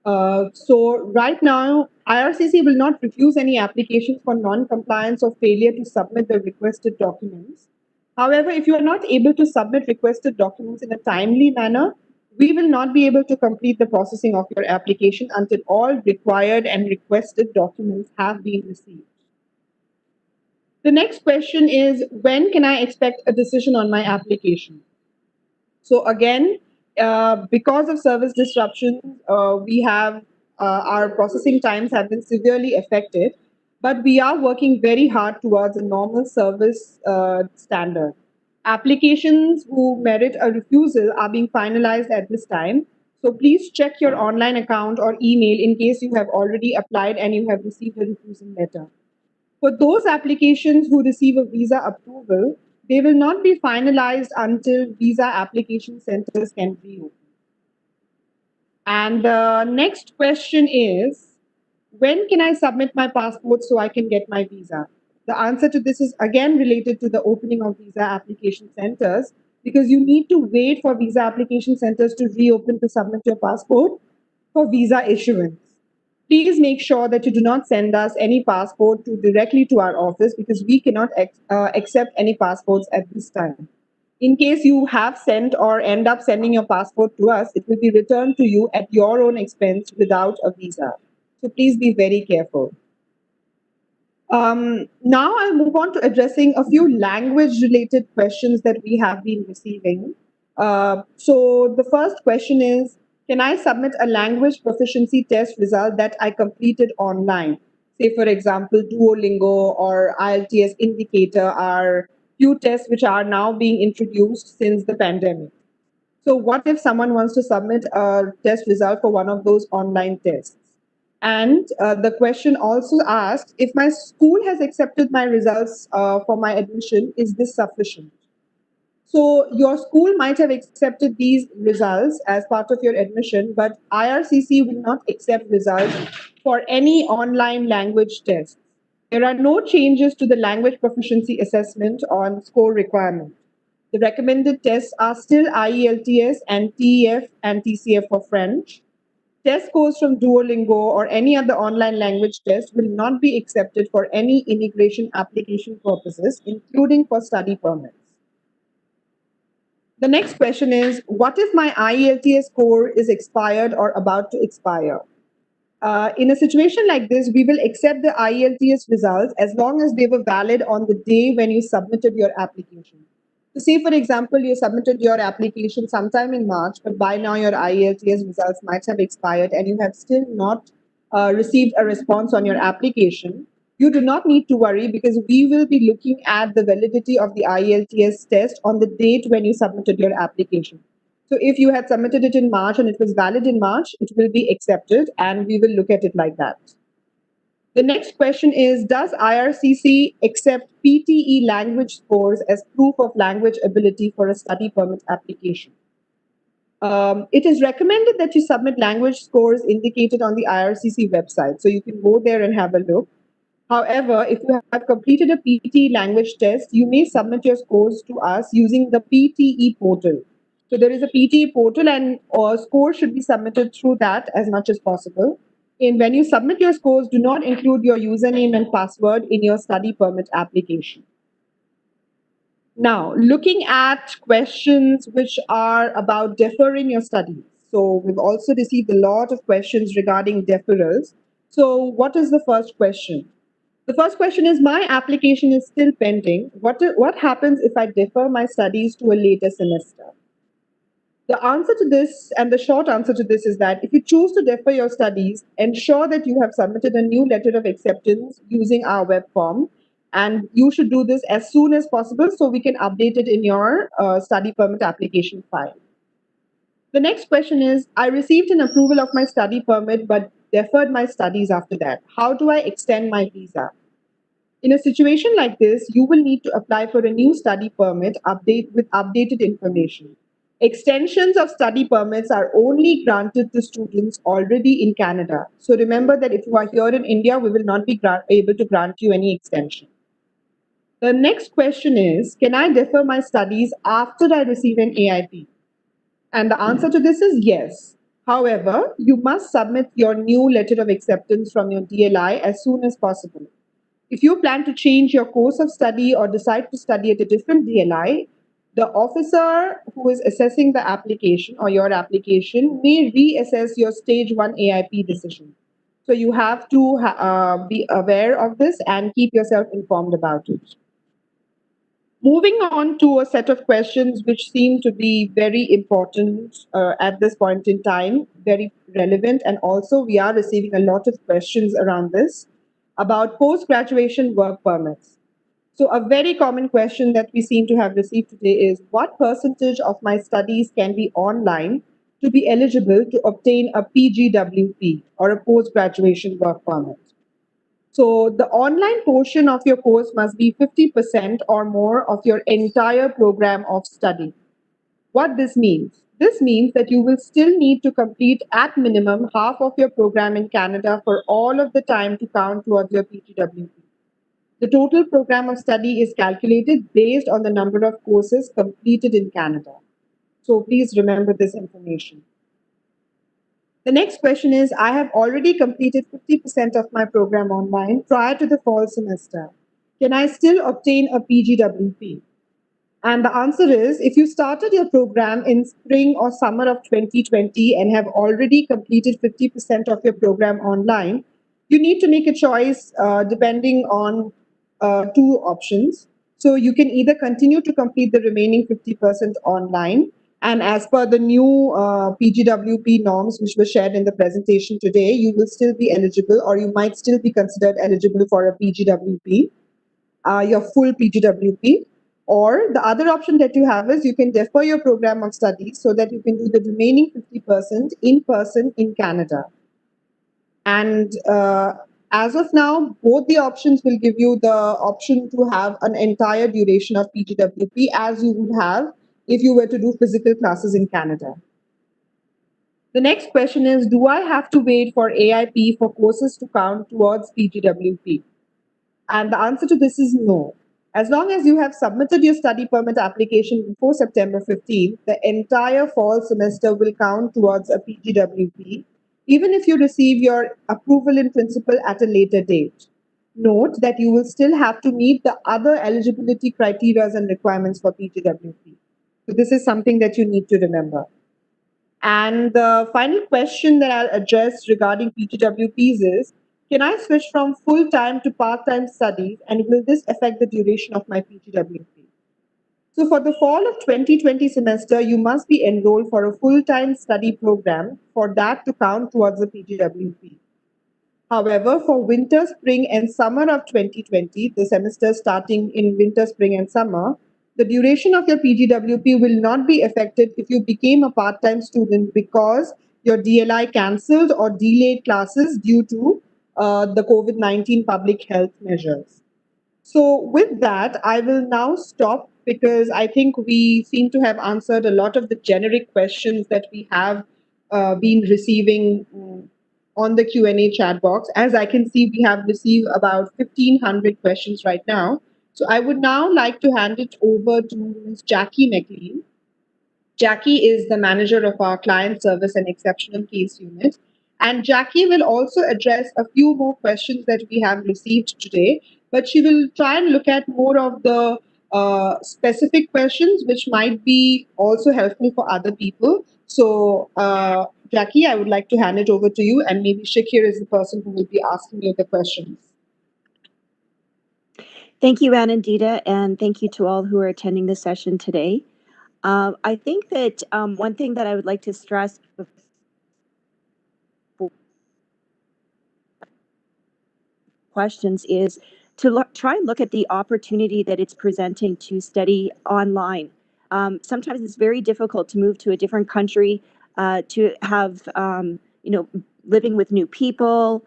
So right now, IRCC will not refuse any applications for non-compliance or failure to submit the requested documents. However, if you are not able to submit requested documents in a timely manner, we will not be able to complete the processing of your application until all required and requested documents have been received. The next question is, when can I expect a decision on my application? So again, because of service disruptions, we have our processing times have been severely affected, but we are working very hard towards a normal service standard. Applications who merit a refusal are being finalized at this time. So please check your online account or email in case you have already applied and you have received a refusal letter. For those applications who receive a visa approval, they will not be finalized until visa application centers can reopen. And the next question is, when can I submit my passport so I can get my visa? The answer to this is again related to the opening of visa application centers, because you need to wait for visa application centers to reopen to submit your passport for visa issuance. Please make sure that you do not send us any passport directly to our office, because we cannot accept any passports at this time. In case you have sent or end up sending your passport to us, it will be returned to you at your own expense without a visa. So please be very careful. Now I'll move on to addressing a few language-related questions that we have been receiving. So the first question is, can I submit a language proficiency test result that I completed online? Say, for example, Duolingo or IELTS Indicator are few tests which are now being introduced since the pandemic. So what if someone wants to submit a test result for one of those online tests? And the question also asked, if my school has accepted my results for my admission, is this sufficient? So your school might have accepted these results as part of your admission, but IRCC will not accept results for any online language tests. There are no changes to the language proficiency assessment on score requirement. The recommended tests are still IELTS and TEF and TCF for French. Test scores from Duolingo or any other online language test will not be accepted for any immigration application purposes, including for study permits. The next question is, what if my IELTS score is expired or about to expire? In a situation like this, we will accept the IELTS results as long as they were valid on the day when you submitted your application. So say, for example, you submitted your application sometime in March, but by now your IELTS results might have expired and you have still not received a response on your application. You do not need to worry because we will be looking at the validity of the IELTS test on the date when you submitted your application. So if you had submitted it in March and it was valid in March, it will be accepted and we will look at it like that. The next question is, does IRCC accept PTE language scores as proof of language ability for a study permit application? It is recommended that you submit language scores indicated on the IRCC website. So you can go there and have a look. However, if you have completed a PTE language test, you may submit your scores to us using the PTE portal. So there is a PTE portal and scores should be submitted through that as much as possible. And when you submit your scores, do not include your username and password in your study permit application. Now, looking at questions which are about deferring your studies. So we've also received a lot of questions regarding deferrals. So what is the first question? The first question is, my application is still pending. What happens if I defer my studies to a later semester? The answer to this, and the short answer to this, is that if you choose to defer your studies, ensure that you have submitted a new letter of acceptance using our web form. And you should do this as soon as possible so we can update it in your study permit application file. The next question is, I received an approval of my study permit but deferred my studies after that. How do I extend my visa? In a situation like this, you will need to apply for a new study permit with updated information. Extensions of study permits are only granted to students already in Canada. So remember that if you are here in India, we will not be able to grant you any extension. The next question is, can I defer my studies after I receive an AIP? And the answer to this is yes. However, you must submit your new letter of acceptance from your DLI as soon as possible. If you plan to change your course of study or decide to study at a different DLI, the officer who is assessing the application or your application may reassess your stage 1 AIP decision. So you have to be aware of this and keep yourself informed about it. Moving on to a set of questions which seem to be very important at this point in time, very relevant, and also we are receiving a lot of questions around this about post-graduation work permits. So a very common question that we seem to have received today is, what percentage of my studies can be online to be eligible to obtain a PGWP or a post-graduation work permit? So the online portion of your course must be 50% or more of your entire program of study. What this means? This means that you will still need to complete at minimum half of your program in Canada for all of the time to count towards your PGWP. The total program of study is calculated based on the number of courses completed in Canada. So please remember this information. The next question is, I have already completed 50% of my program online prior to the fall semester. Can I still obtain a PGWP? And the answer is, if you started your program in spring or summer of 2020 and have already completed 50% of your program online, you need to make a choice depending on two options. So you can either continue to complete the remaining 50% online, and as per the new PGWP norms, which were shared in the presentation today, you will still be eligible, or you might still be considered eligible for a PGWP, your full PGWP. Or the other option that you have is you can defer your program of studies so that you can do the remaining 50% in person in Canada. And as of now, both the options will give you the option to have an entire duration of PGWP as you would have if you were to do physical classes in Canada. The next question is, do I have to wait for AIP for courses to count towards PGWP? And the answer to this is no. As long as you have submitted your study permit application before September 15th, the entire fall semester will count towards a PGWP, even if you receive your approval in principle at a later date. Note that you will still have to meet the other eligibility criteria and requirements for PGWP. So this is something that you need to remember. And the final question that I'll address regarding PGWPs is, can I switch from full-time to part-time studies, and will this affect the duration of my PGWP? So for the fall of 2020 semester, you must be enrolled for a full-time study program for that to count towards the PGWP. However, for winter, spring, and summer of 2020, the semester starting in winter, spring, and summer, the duration of your PGWP will not be affected if you became a part-time student because your DLI cancelled or delayed classes due to the COVID-19 public health measures. So with that, I will now stop because I think we seem to have answered a lot of the generic questions that we have been receiving on the Q&A chat box. As I can see, we have received about 1,500 questions right now. So I would now like to hand it over to Ms. Jackie McLean. Jackie is the manager of our client service and exceptional case unit. And Jackie will also address a few more questions that we have received today, but she will try and look at more of the specific questions, which might be also helpful for other people. So, Jackie, I would like to hand it over to you, and maybe Shakir is the person who will be asking you the questions. Thank you, Anandita, and thank you to all who are attending the session today. I think that one thing that I would like to stress before questions is to try and look at the opportunity that it's presenting to study online. Sometimes it's very difficult to move to a different country, to have, living with new people,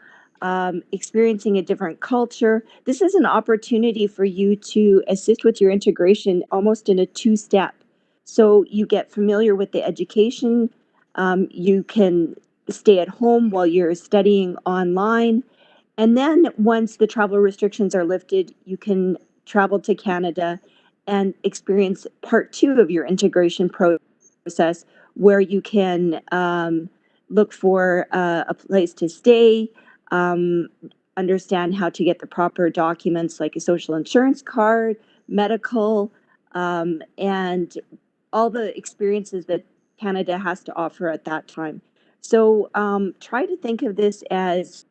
experiencing a different culture. This is an opportunity for you to assist with your integration almost in a two-step. So you get familiar with the education, you can stay at home while you're studying online, and then once the travel restrictions are lifted, you can travel to Canada and experience part two of your integration process, where you can look for a place to stay, understand how to get the proper documents like a social insurance card, medical, and all the experiences that Canada has to offer at that time. So try to think of this as,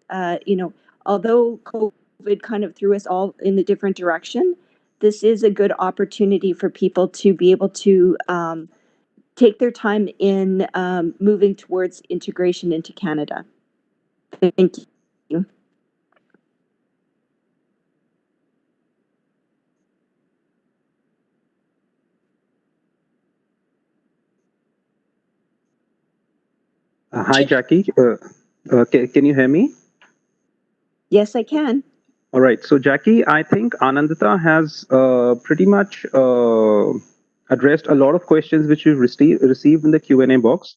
although COVID kind of threw us all in a different direction, this is a good opportunity for people to be able to take their time in moving towards integration into Canada. Thank you. Hi, Jackie. Can you hear me? Yes, I can. All right. So, Jackie, I think Anandita has pretty much addressed a lot of questions which we've received in the Q&A box.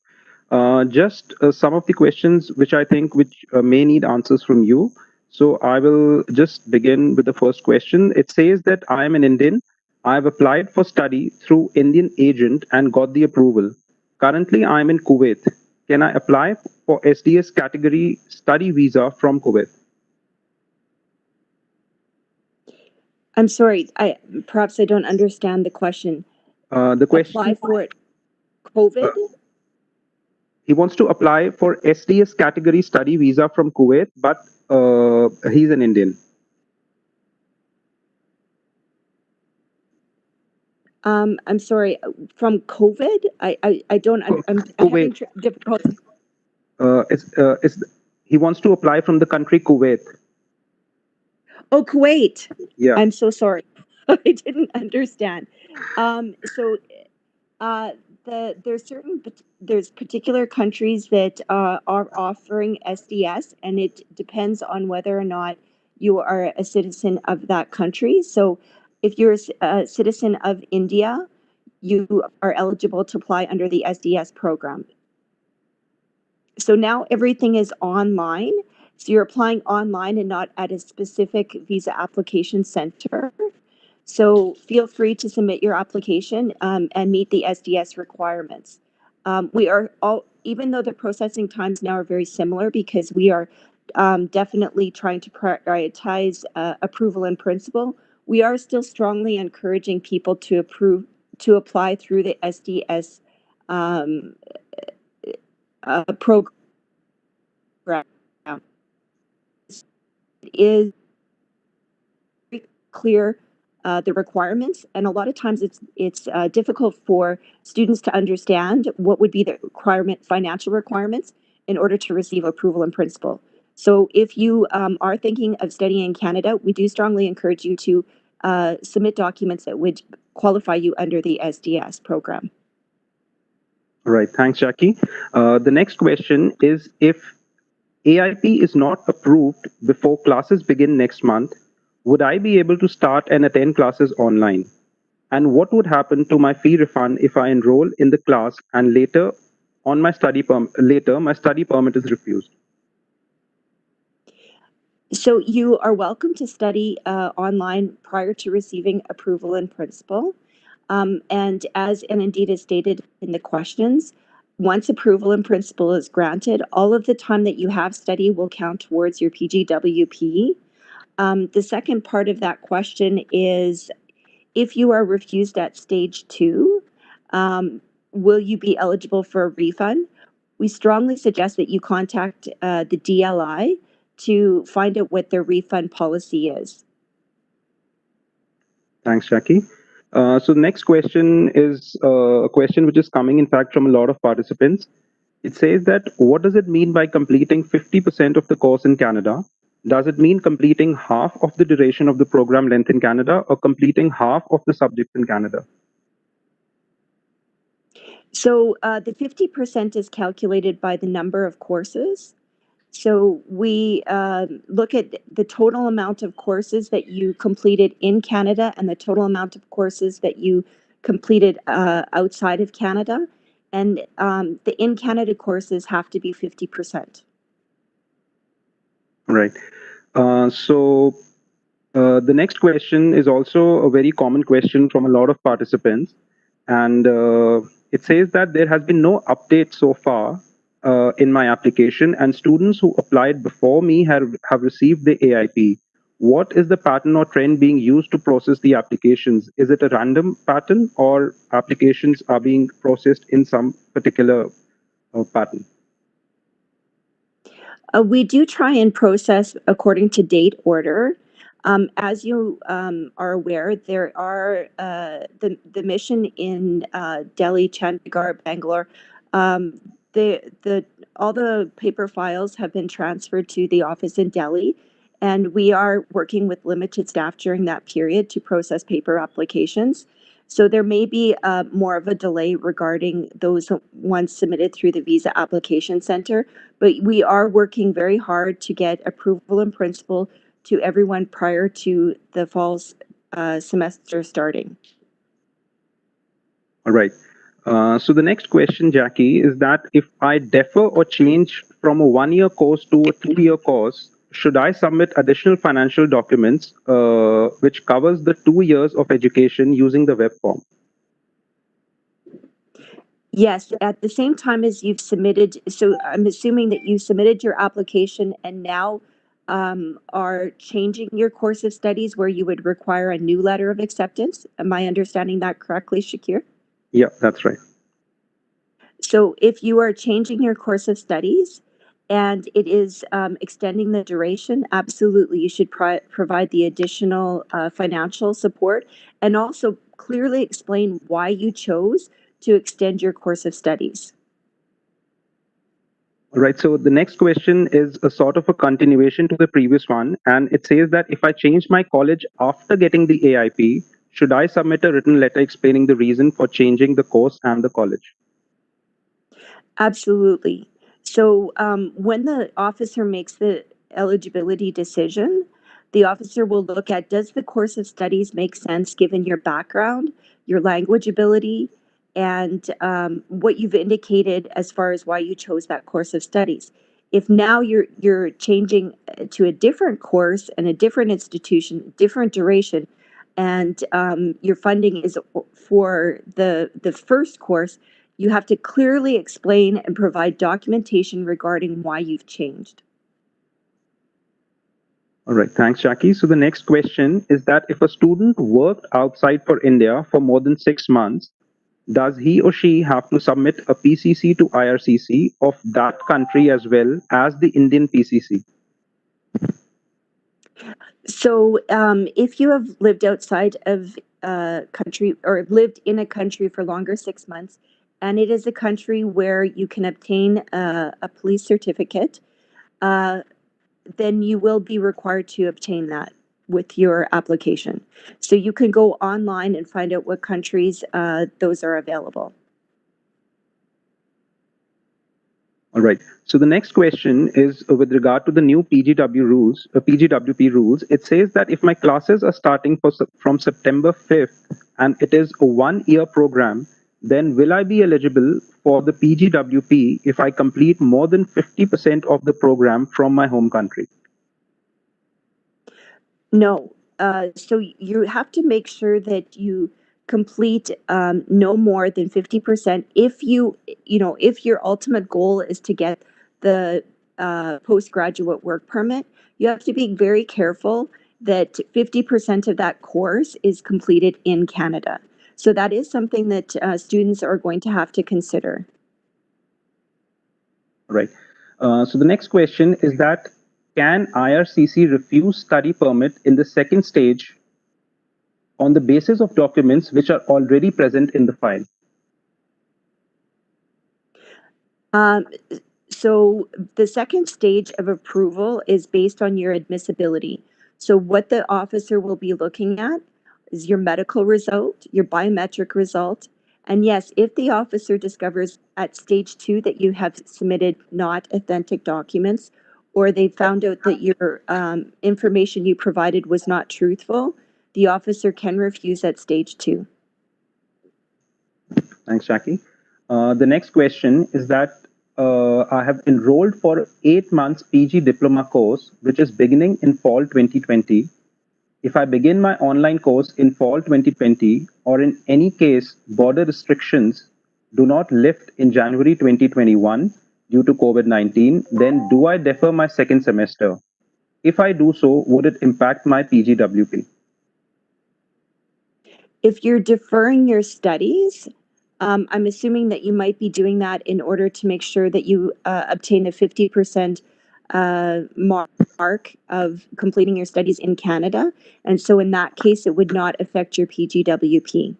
Just some of the questions which I think may need answers from you. So I will just begin with the first question. It says that I am an Indian. I have applied for study through Indian agent and got the approval. Currently, I am in Kuwait. Can I apply for SDS category study visa from Kuwait? I'm sorry. Perhaps I don't understand the question. The question. Apply for it. COVID? He wants to apply for SDS category study visa from Kuwait, but he's an Indian. I'm sorry. From COVID? I don't. I'm having difficulty. He wants to apply from the country Kuwait. Oh, Kuwait. Yeah. I'm so sorry. I didn't understand. So there's particular countries that are offering SDS, and it depends on whether or not you are a citizen of that country. So if you're a citizen of India, you are eligible to apply under the SDS program. So now everything is online. So you're applying online and not at a specific visa application center. So feel free to submit your application and meet the SDS requirements. We are all, even though the processing times now are very similar, because we are definitely trying to prioritize approval in principle, we are still strongly encouraging people to apply through the SDS program. It is very clear the requirements, and a lot of times it's difficult for students to understand what would be the financial requirements in order to receive approval in principle. So if you are thinking of studying in Canada, we do strongly encourage you to submit documents that would qualify you under the SDS program. Right. Thanks, Jackie. The next question is, if AIP is not approved before classes begin next month, would I be able to start and attend classes online? And what would happen to my fee refund if I enroll in the class and later my study permit is refused? So you are welcome to study online prior to receiving approval in principle. And indeed as stated in the questions, once approval in principle is granted, all of the time that you have study will count towards your PGWP. The second part of that question is, if you are refused at stage 2, will you be eligible for a refund? We strongly suggest that you contact the DLI to find out what their refund policy is. Thanks, Jackie. So the next question is a question which is coming, in fact, from a lot of participants. It says that, what does it mean by completing 50% of the course in Canada? Does it mean completing half of the duration of the program length in Canada, or completing half of the subjects in Canada? So the 50% is calculated by the number of courses. So we look at the total amount of courses that you completed in Canada and the total amount of courses that you completed outside of Canada. And the in-Canada courses have to be 50%. Right. The next question is also a very common question from a lot of participants. And it says that there has been no update so far in my application, and students who applied before me have received the AIP. What is the pattern or trend being used to process the applications? Is it a random pattern, or applications are being processed in some particular pattern? We do try and process according to date order. As you are aware, there are the mission in Delhi, Chandigarh, Bangalore. All the paper files have been transferred to the office in Delhi, and we are working with limited staff during that period to process paper applications. So there may be more of a delay regarding those ones submitted through the Visa Application Center, but we are working very hard to get approval in principle to everyone prior to the fall semester starting. All right. So the next question, Jackie, is that if I defer or change from a 1-year course to a 2-year course, should I submit additional financial documents which covers the 2 years of education using the web form? Yes, at the same time as you've submitted, so I'm assuming that you submitted your application and now are changing your course of studies where you would require a new letter of acceptance. Am I understanding that correctly, Shakir? Yeah, that's right. So if you are changing your course of studies and it is extending the duration, absolutely, you should provide the additional financial support and also clearly explain why you chose to extend your course of studies. All right. So the next question is a sort of a continuation to the previous one. And it says that if I change my college after getting the AIP, should I submit a written letter explaining the reason for changing the course and the college? Absolutely. So when the officer makes the eligibility decision, the officer will look at, does the course of studies make sense given your background, your language ability, and what you've indicated as far as why you chose that course of studies. If now you're changing to a different course and a different institution, different duration, and your funding is for the first course, you have to clearly explain and provide documentation regarding why you've changed. All right, thanks, Jackie. So the next question is that if a student worked outside for India for more than 6 months, does he or she have to submit a PCC to IRCC of that country as well as the Indian PCC? So if you have lived outside of a country or lived in a country for longer 6 months, and it is a country where you can obtain a police certificate, then you will be required to obtain that with your application. So you can go online and find out what countries those are available. All right. So the next question is with regard to the new PGWP rules. It says that if my classes are starting from September 5th and it is a 1-year program, then will I be eligible for the PGWP if I complete more than 50% of the program from my home country? No. So you have to make sure that you complete no more than 50%. If if your ultimate goal is to get the postgraduate work permit, you have to be very careful that 50% of that course is completed in Canada. So that is something that students are going to have to consider. Right. So the next question is that can IRCC refuse study permit in the second stage on the basis of documents which are already present in the file? So the second stage of approval is based on your admissibility. So what the officer will be looking at is your medical result, your biometric result. And yes, if the officer discovers at stage 2 that you have submitted not authentic documents, or they found out that your information you provided was not truthful, the officer can refuse at stage 2. Thanks, Jackie. The next question is that I have enrolled for 8 months PG diploma course, which is beginning in fall 2020. If I begin my online course in fall 2020, or in any case, border restrictions do not lift in January 2021 due to COVID-19, then do I defer my second semester? If I do so, would it impact my PGWP? If you're deferring your studies, I'm assuming that you might be doing that in order to make sure that you obtain a 50% mark of completing your studies in Canada. And so in that case, it would not affect your PGWP.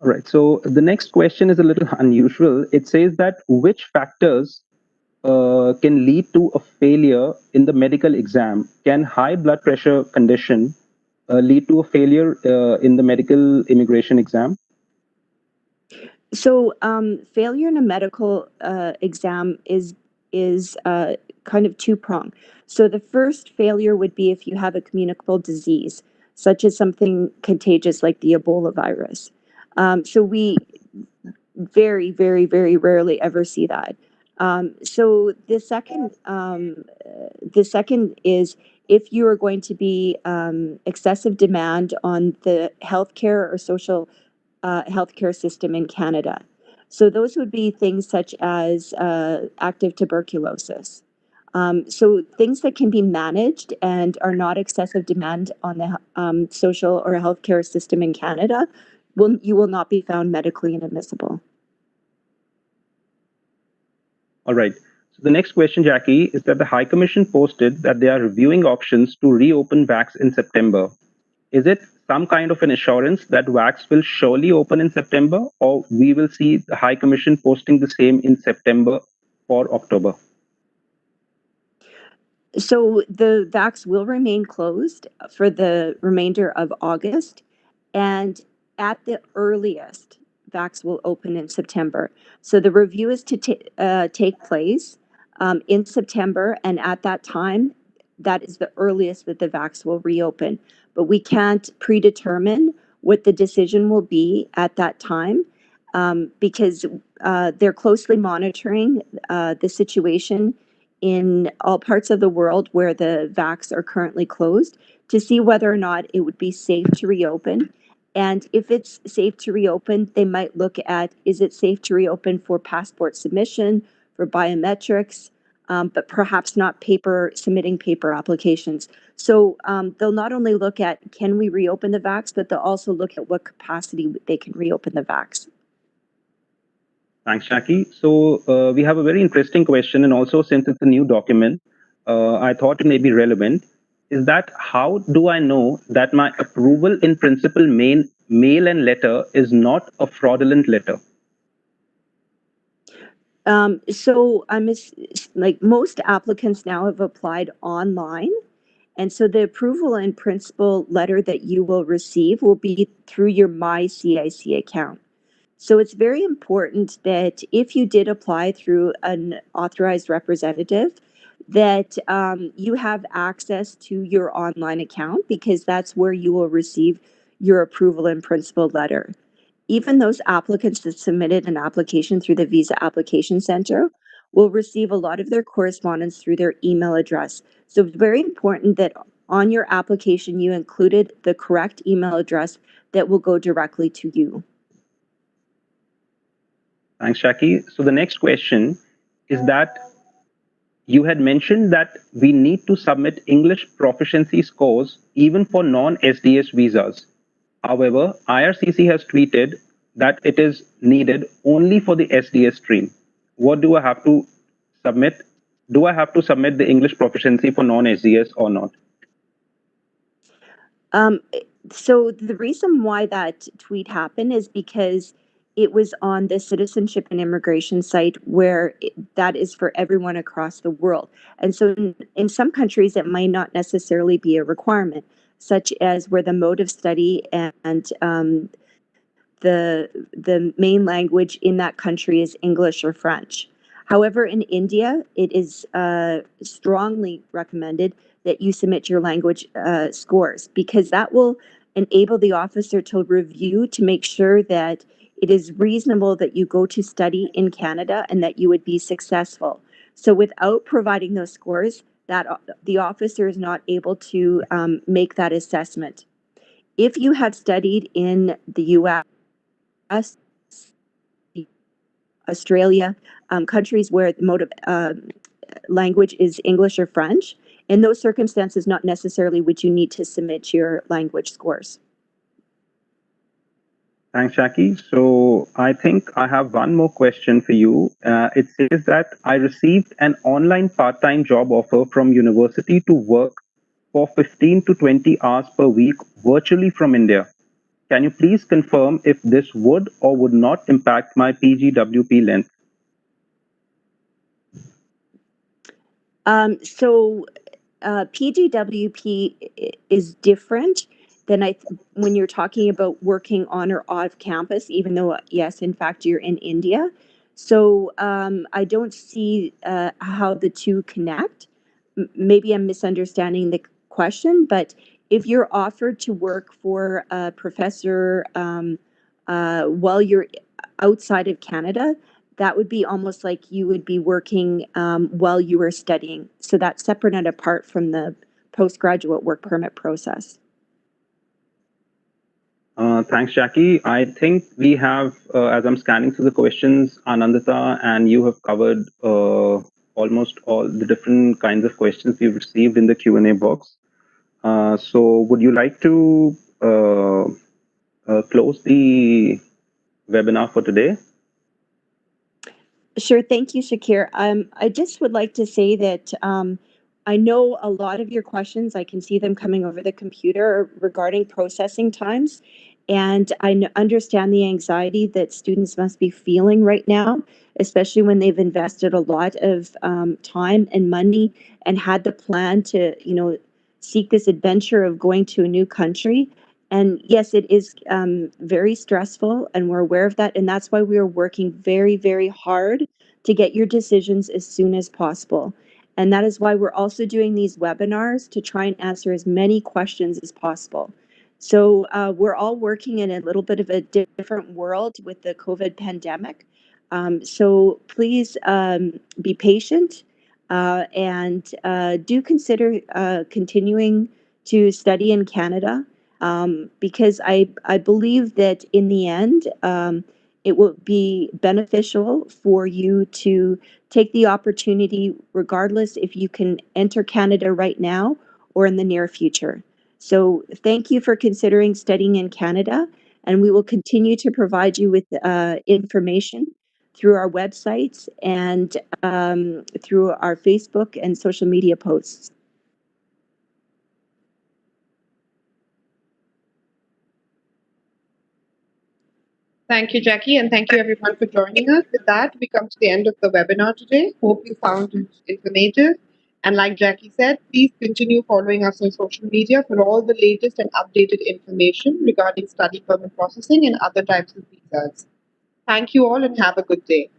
All right. So the next question is a little unusual. It says that which factors can lead to a failure in the medical exam? Can high blood pressure condition lead to a failure in the medical immigration exam? So failure in a medical exam is kind of two-pronged. So the first failure would be if you have a communicable disease, such as something contagious like the Ebola virus. So we very, very, very rarely ever see that. So the second is if you are going to be excessive demand on the healthcare or social healthcare system in Canada. So those would be things such as active tuberculosis. So things that can be managed and are not excessive demand on the social or healthcare system in Canada, you will not be found medically inadmissible. All right. So the next question, Jackie, is that the High Commission posted that they are reviewing options to reopen VAX in September. Is it some kind of an assurance that VAX will surely open in September, or we will see the High Commission posting the same in September for October? So the VACs will remain closed for the remainder of August, and at the earliest, VACs will open in September. So the review is to take place in September, and at that time, that is the earliest that the VACs will reopen. But we can't predetermine what the decision will be at that time because they're closely monitoring the situation in all parts of the world where the VACs are currently closed to see whether or not it would be safe to reopen. And if it's safe to reopen, they might look at, is it safe to reopen for passport submission, for biometrics, but perhaps not submitting paper applications. So they'll not only look at, can we reopen the VACs, but they'll also look at what capacity they can reopen the VACs. Thanks, Jackie. So we have a very interesting question, and also since it's a new document, I thought it may be relevant. Is that how do I know that my approval in principle mail and letter is not a fraudulent letter? So like most applicants now have applied online. And so the approval in principle letter that you will receive will be through your MyCIC account. So it's very important that if you did apply through an authorized representative, that you have access to your online account because that's where you will receive your approval in principle letter. Even those applicants that submitted an application through the Visa Application Center will receive a lot of their correspondence through their email address. So it's very important that on your application you included the correct email address that will go directly to you. Thanks, Jackie. So the next question is that you had mentioned that we need to submit English proficiency scores even for non-SDS visas. However, IRCC has tweeted that it is needed only for the SDS stream. What do I have to submit? Do I have to submit the English proficiency for non-SDS or not? So the reason why that tweet happened is because it was on the citizenship and immigration site where that is for everyone across the world. And so in some countries, it might not necessarily be a requirement, such as where the mode of study and the main language in that country is English or French. However, in India, it is strongly recommended that you submit your language scores because that will enable the officer to review to make sure that it is reasonable that you go to study in Canada and that you would be successful. So without providing those scores, that the officer is not able to make that assessment. If you have studied in the U.S., Australia, countries where the mode of language is English or French, in those circumstances, not necessarily would you need to submit your language scores. Thanks, Jackie. So I think I have one more question for you. It says that I received an online part-time job offer from university to work for 15 to 20 hours per week virtually from India. Can you please confirm if this would or would not impact my PGWP length? So PGWP is different than when you're talking about working on or off campus, even though, yes, in fact, you're in India. So I don't see how the two connect. Maybe I'm misunderstanding the question, but if you're offered to work for a professor while you're outside of Canada, that would be almost like you would be working while you were studying. So that's separate and apart from the postgraduate work permit process. Thanks, Jackie. I think we have, as I'm scanning through the questions, Anandita and you have covered almost all the different kinds of questions we've received in the Q&A box. So would you like to close the webinar for today? Sure. Thank you, Shakir. I just would like to say that I know a lot of your questions, I can see them coming over the computer regarding processing times. And I understand the anxiety that students must be feeling right now, especially when they've invested a lot of time and money and had the plan to, seek this adventure of going to a new country. And yes, it is very stressful, and we're aware of that. And that's why we are working very, very hard to get your decisions as soon as possible. And that is why we're also doing these webinars to try and answer as many questions as possible. So we're all working in a little bit of a different world with the COVID pandemic. So please be patient and do consider continuing to study in Canada, because I believe that in the end, it will be beneficial for you to take the opportunity, regardless if you can enter Canada right now or in the near future. So thank you for considering studying in Canada, and we will continue to provide you with information through our websites and through our Facebook and social media posts. Thank you, Jackie, and thank you everyone for joining us. With that, we come to the end of the webinar today. Hope you found it informative. And like Jackie said, please continue following us on social media for all the latest and updated information regarding study permit processing and other types of visas. Thank you all and have a good day.